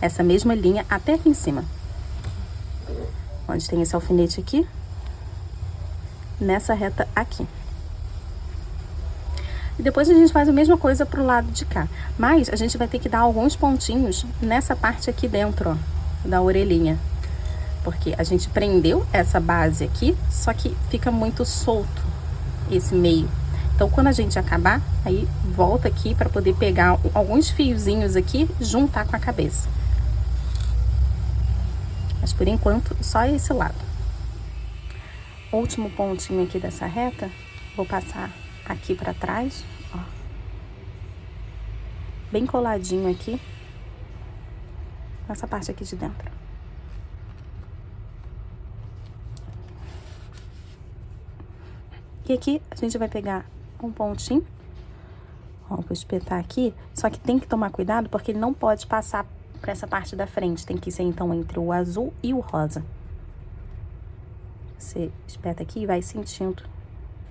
essa mesma linha até aqui em cima. Onde tem esse alfinete aqui, nessa reta aqui. E depois a gente faz a mesma coisa pro lado de cá. Mas a gente vai ter que dar alguns pontinhos nessa parte aqui dentro, ó, da orelhinha. Porque a gente prendeu essa base aqui, só que fica muito solto esse meio. Então, quando a gente acabar, aí volta aqui para poder pegar alguns fiozinhos aqui, juntar com a cabeça. Mas por enquanto, só esse lado. Último pontinho aqui dessa reta, vou passar aqui para trás, ó. Bem coladinho aqui, nessa parte aqui de dentro. E aqui a gente vai pegar um pontinho, ó, vou espetar aqui, só que tem que tomar cuidado porque ele não pode passar para essa parte da frente, tem que ser então entre o azul e o rosa. Você espeta aqui e vai sentindo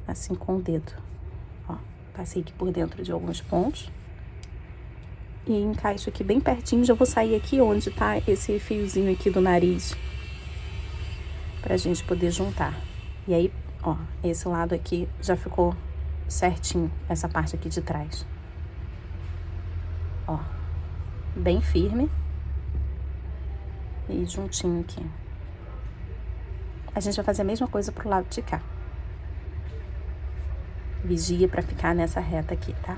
assim com o dedo, ó, passei aqui por dentro de alguns pontos e encaixo aqui bem pertinho, já vou sair aqui onde tá esse fiozinho aqui do nariz, pra gente poder juntar. E aí, ó, esse lado aqui já ficou certinho, essa parte aqui de trás. Ó, bem firme e juntinho aqui. A gente vai fazer a mesma coisa pro lado de cá. Vigia pra ficar nessa reta aqui, tá?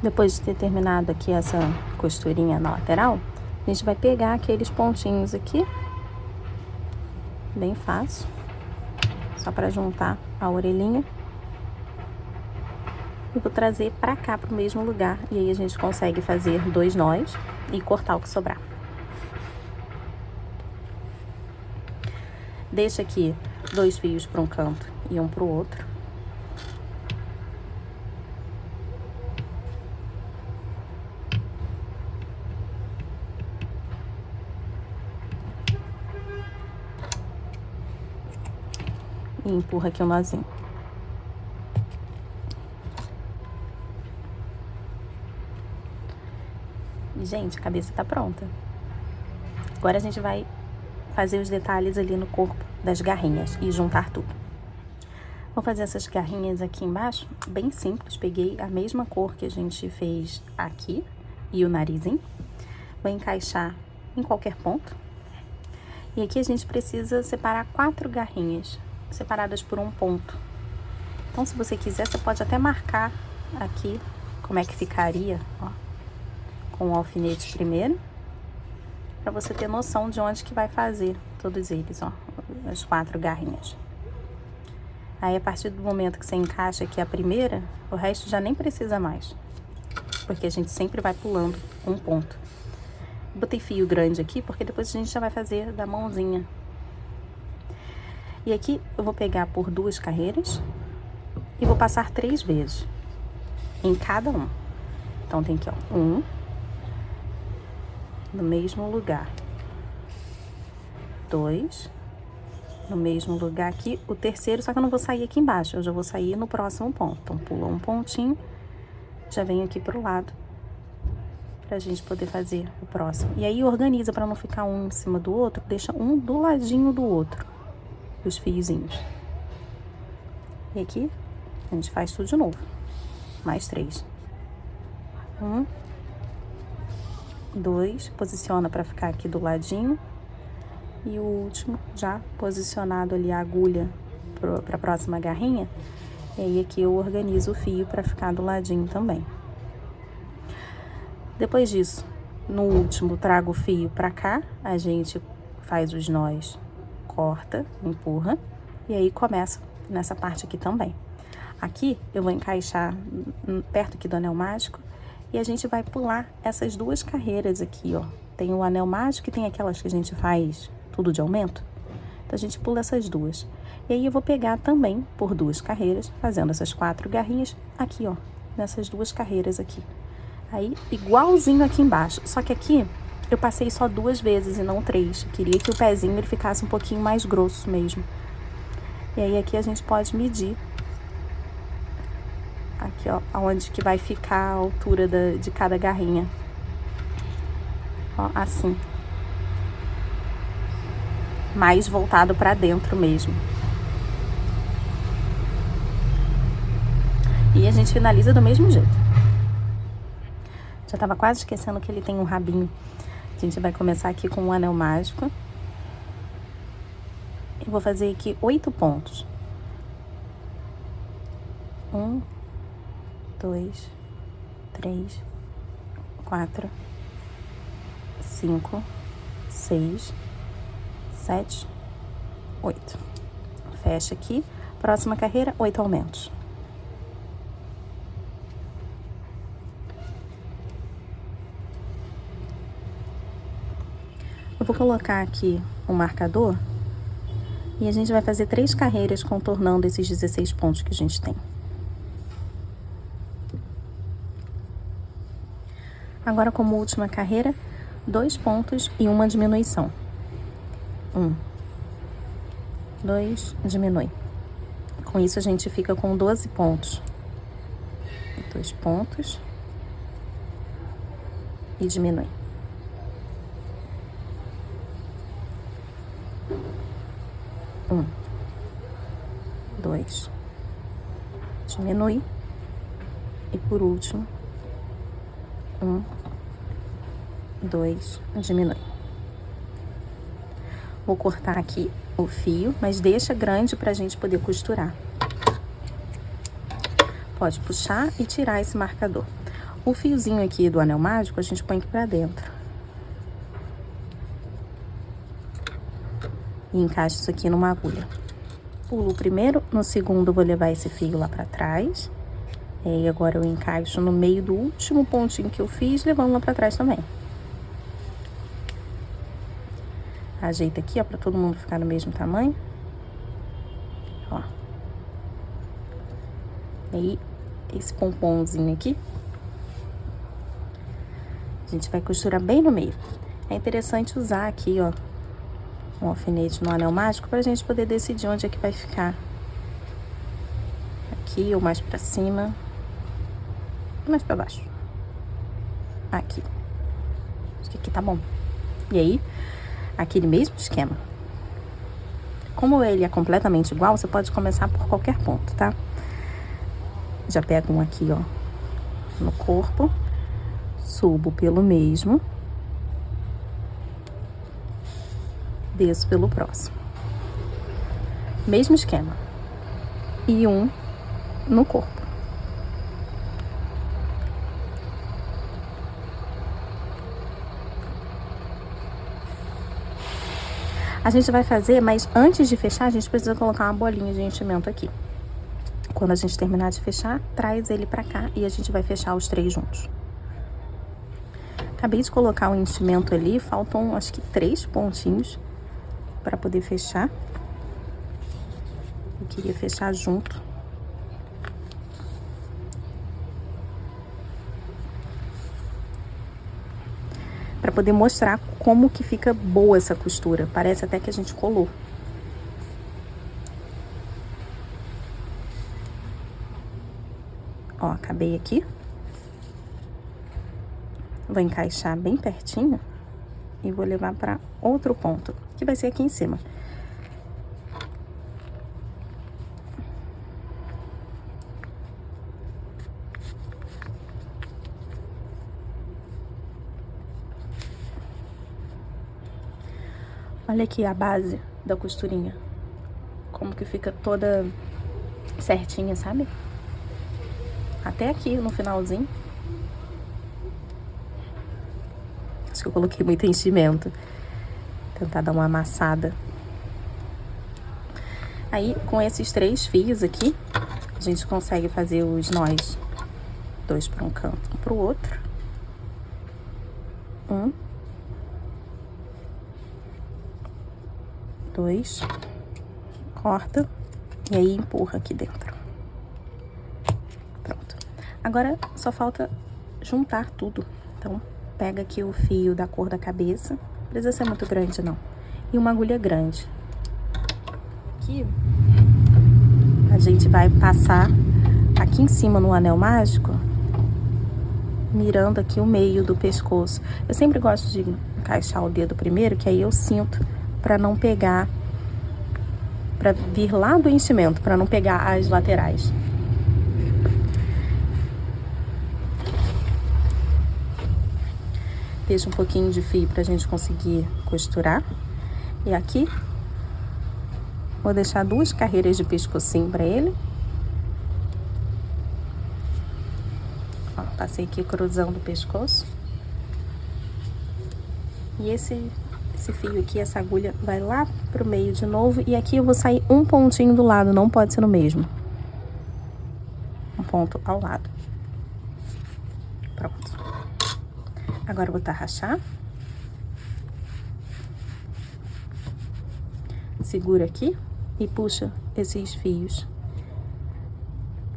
Depois de ter terminado aqui essa costurinha na lateral, a gente vai pegar aqueles pontinhos aqui, bem fácil, só pra juntar a orelhinha. E vou trazer pra cá, pro mesmo lugar, e aí a gente consegue fazer 2 nós e cortar o que sobrar. Deixa aqui 2 fios para um canto e um para o outro. E empurra aqui o nozinho. Gente, a cabeça tá pronta. Agora a gente vai fazer os detalhes ali no corpo das garrinhas e juntar tudo. Vou fazer essas garrinhas aqui embaixo, bem simples. Peguei a mesma cor que a gente fez aqui e o narizinho. Vou encaixar em qualquer ponto. E aqui a gente precisa separar 4 garrinhas, separadas por um ponto. Então, se você quiser, você pode até marcar aqui como é que ficaria, ó, com o alfinete primeiro, para você ter noção de onde que vai fazer todos eles, ó, as 4 garrinhas. Aí, a partir do momento que você encaixa aqui a primeira, o resto já nem precisa mais, porque a gente sempre vai pulando um ponto. Botei fio grande aqui, porque depois a gente já vai fazer da mãozinha. E aqui eu vou pegar por 2 carreiras e vou passar 3 vezes em cada um. Então, tem aqui, ó, 1 no mesmo lugar, 2 no mesmo lugar aqui, o terceiro, só que eu não vou sair aqui embaixo, eu já vou sair no próximo ponto. Então, pula um pontinho, já venho aqui pro lado, pra gente poder fazer o próximo. E aí, organiza pra não ficar um em cima do outro, deixa um do ladinho do outro, os fiozinhos. E aqui, a gente faz tudo de novo. Mais 3. 1, 2, posiciona pra ficar aqui do ladinho. E o último, já posicionado ali a agulha para a próxima garrinha. E aí aqui eu organizo o fio para ficar do ladinho também. Depois disso, no último, trago o fio para cá, a gente faz os nós, corta, empurra, e aí começa nessa parte aqui também. Aqui eu vou encaixar perto aqui do anel mágico e a gente vai pular essas 2 carreiras aqui, ó. Tem o anel mágico e tem aquelas que a gente faz tudo de aumento. Então, a gente pula essas 2. E aí, eu vou pegar também por 2 carreiras, fazendo essas 4 garrinhas aqui, ó. Nessas 2 carreiras aqui. Aí, igualzinho aqui embaixo. Só que aqui, eu passei só 2 vezes e não 3. Eu queria que o pezinho ele ficasse um pouquinho mais grosso mesmo. E aí, aqui a gente pode medir. Aqui, ó, aonde que vai ficar a altura de cada garrinha. Ó, assim. Mais voltado pra dentro mesmo. E a gente finaliza do mesmo jeito. Já tava quase esquecendo que ele tem um rabinho. A gente vai começar aqui com um anel mágico. Eu vou fazer aqui 8 pontos. 1, 2, 3, 4, 5, 6, 7, 8. Fecha aqui. Próxima carreira, 8 aumentos. Eu vou colocar aqui o marcador e a gente vai fazer 3 carreiras contornando esses 16 pontos que a gente tem. Agora, como última carreira, 2 pontos e uma diminuição. 1, 2, diminui. Com isso, a gente fica com 12 pontos. 2 pontos e diminui. 1, 2, diminui. E por último, 1, 2, diminui. Vou cortar aqui o fio, mas deixa grande pra gente poder costurar. Pode puxar e tirar esse marcador. O fiozinho aqui do anel mágico, a gente põe aqui pra dentro. E encaixa isso aqui numa agulha. Pulo o primeiro, no segundo vou levar esse fio lá pra trás. E aí agora eu encaixo no meio do último pontinho que eu fiz, levando lá pra trás também. Ajeita aqui, ó, pra todo mundo ficar no mesmo tamanho. Ó. E aí, esse pomponzinho aqui, a gente vai costurar bem no meio. É interessante usar aqui, ó, um alfinete no anel mágico pra gente poder decidir onde é que vai ficar. Aqui ou mais pra cima. Mais pra baixo. Aqui. Acho que aqui tá bom. E aí, aquele mesmo esquema. Como ele é completamente igual, você pode começar por qualquer ponto, tá? Já pego um aqui, ó, no corpo. Subo pelo mesmo. Desço pelo próximo. Mesmo esquema. E um no corpo. A gente vai fazer, mas antes de fechar, a gente precisa colocar uma bolinha de enchimento aqui. Quando a gente terminar de fechar, traz ele pra cá e a gente vai fechar os 3 juntos. Acabei de colocar o enchimento ali, faltam acho que 3 pontinhos para poder fechar. Eu queria fechar junto. Para poder mostrar como que fica boa essa costura. Parece até que a gente colou. Ó, acabei aqui. Vou encaixar bem pertinho e vou levar para outro ponto, que vai ser aqui em cima. Olha aqui a base da costurinha. Como que fica toda certinha, sabe? Até aqui no finalzinho. Acho que eu coloquei muito enchimento. Tentar dar uma amassada. Aí, com esses 3 fios aqui, a gente consegue fazer os nós. 2 para um canto, um para o outro. 1. 2. Corta. E aí, empurra aqui dentro. Pronto. Agora, só falta juntar tudo. Então, pega aqui o fio da cor da cabeça. Não precisa ser muito grande, não. E uma agulha grande. Aqui, a gente vai passar aqui em cima no anel mágico, mirando aqui o meio do pescoço. Eu sempre gosto de encaixar o dedo primeiro, que aí eu sinto pra não pegar, pra vir lá do enchimento, pra não pegar as laterais. Deixa um pouquinho de fio pra gente conseguir costurar. E aqui, vou deixar 2 carreiras de pescocinho pra ele. Ó, passei aqui cruzando o pescoço. E esse fio aqui, essa agulha, vai lá pro meio de novo. E aqui eu vou sair um pontinho do lado, não pode ser no mesmo. Um ponto ao lado. Pronto. Agora eu vou tarrachar. Segura aqui e puxa esses fios.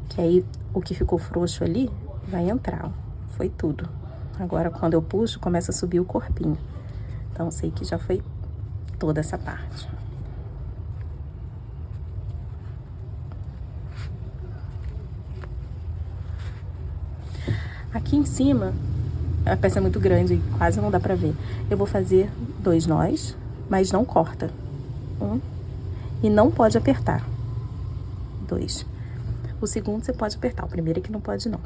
Que aí o que ficou frouxo ali vai entrar, ó. Foi tudo. Agora quando eu puxo, começa a subir o corpinho. Então, sei que já foi toda essa parte. Aqui em cima, a peça é muito grande, quase não dá pra ver. Eu vou fazer 2 nós, mas não corta. 1. E não pode apertar. 2. O segundo você pode apertar, o primeiro é que não pode, não.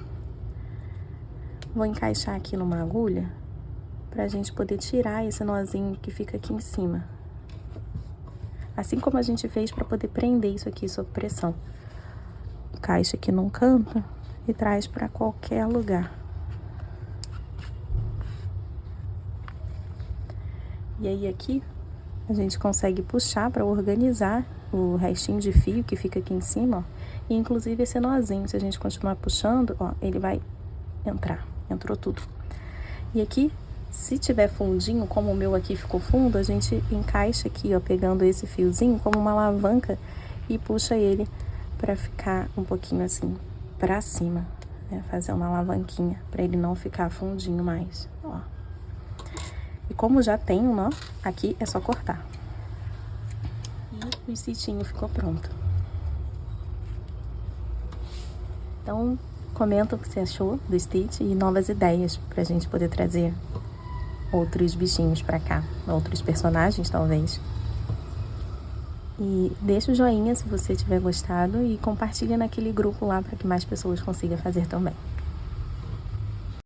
Vou encaixar aqui numa agulha pra gente poder tirar esse nozinho que fica aqui em cima. Assim como a gente fez para poder prender isso aqui sob pressão. Encaixa aqui num canto e traz para qualquer lugar. E aí aqui a gente consegue puxar para organizar o restinho de fio que fica aqui em cima, ó. E inclusive esse nozinho, se a gente continuar puxando, ó, ele vai entrar. Entrou tudo. E aqui, se tiver fundinho, como o meu aqui ficou fundo, a gente encaixa aqui, ó, pegando esse fiozinho como uma alavanca e puxa ele para ficar um pouquinho assim para cima, né? Fazer uma alavanquinha para ele não ficar fundinho mais, ó. E como já tem um nó, aqui é só cortar. E o citinho ficou pronto. Então, comenta o que você achou do Stitch e novas ideias pra gente poder trazer outros bichinhos pra cá, outros personagens talvez. E deixa o joinha se você tiver gostado e compartilha naquele grupo lá para que mais pessoas consigam fazer também.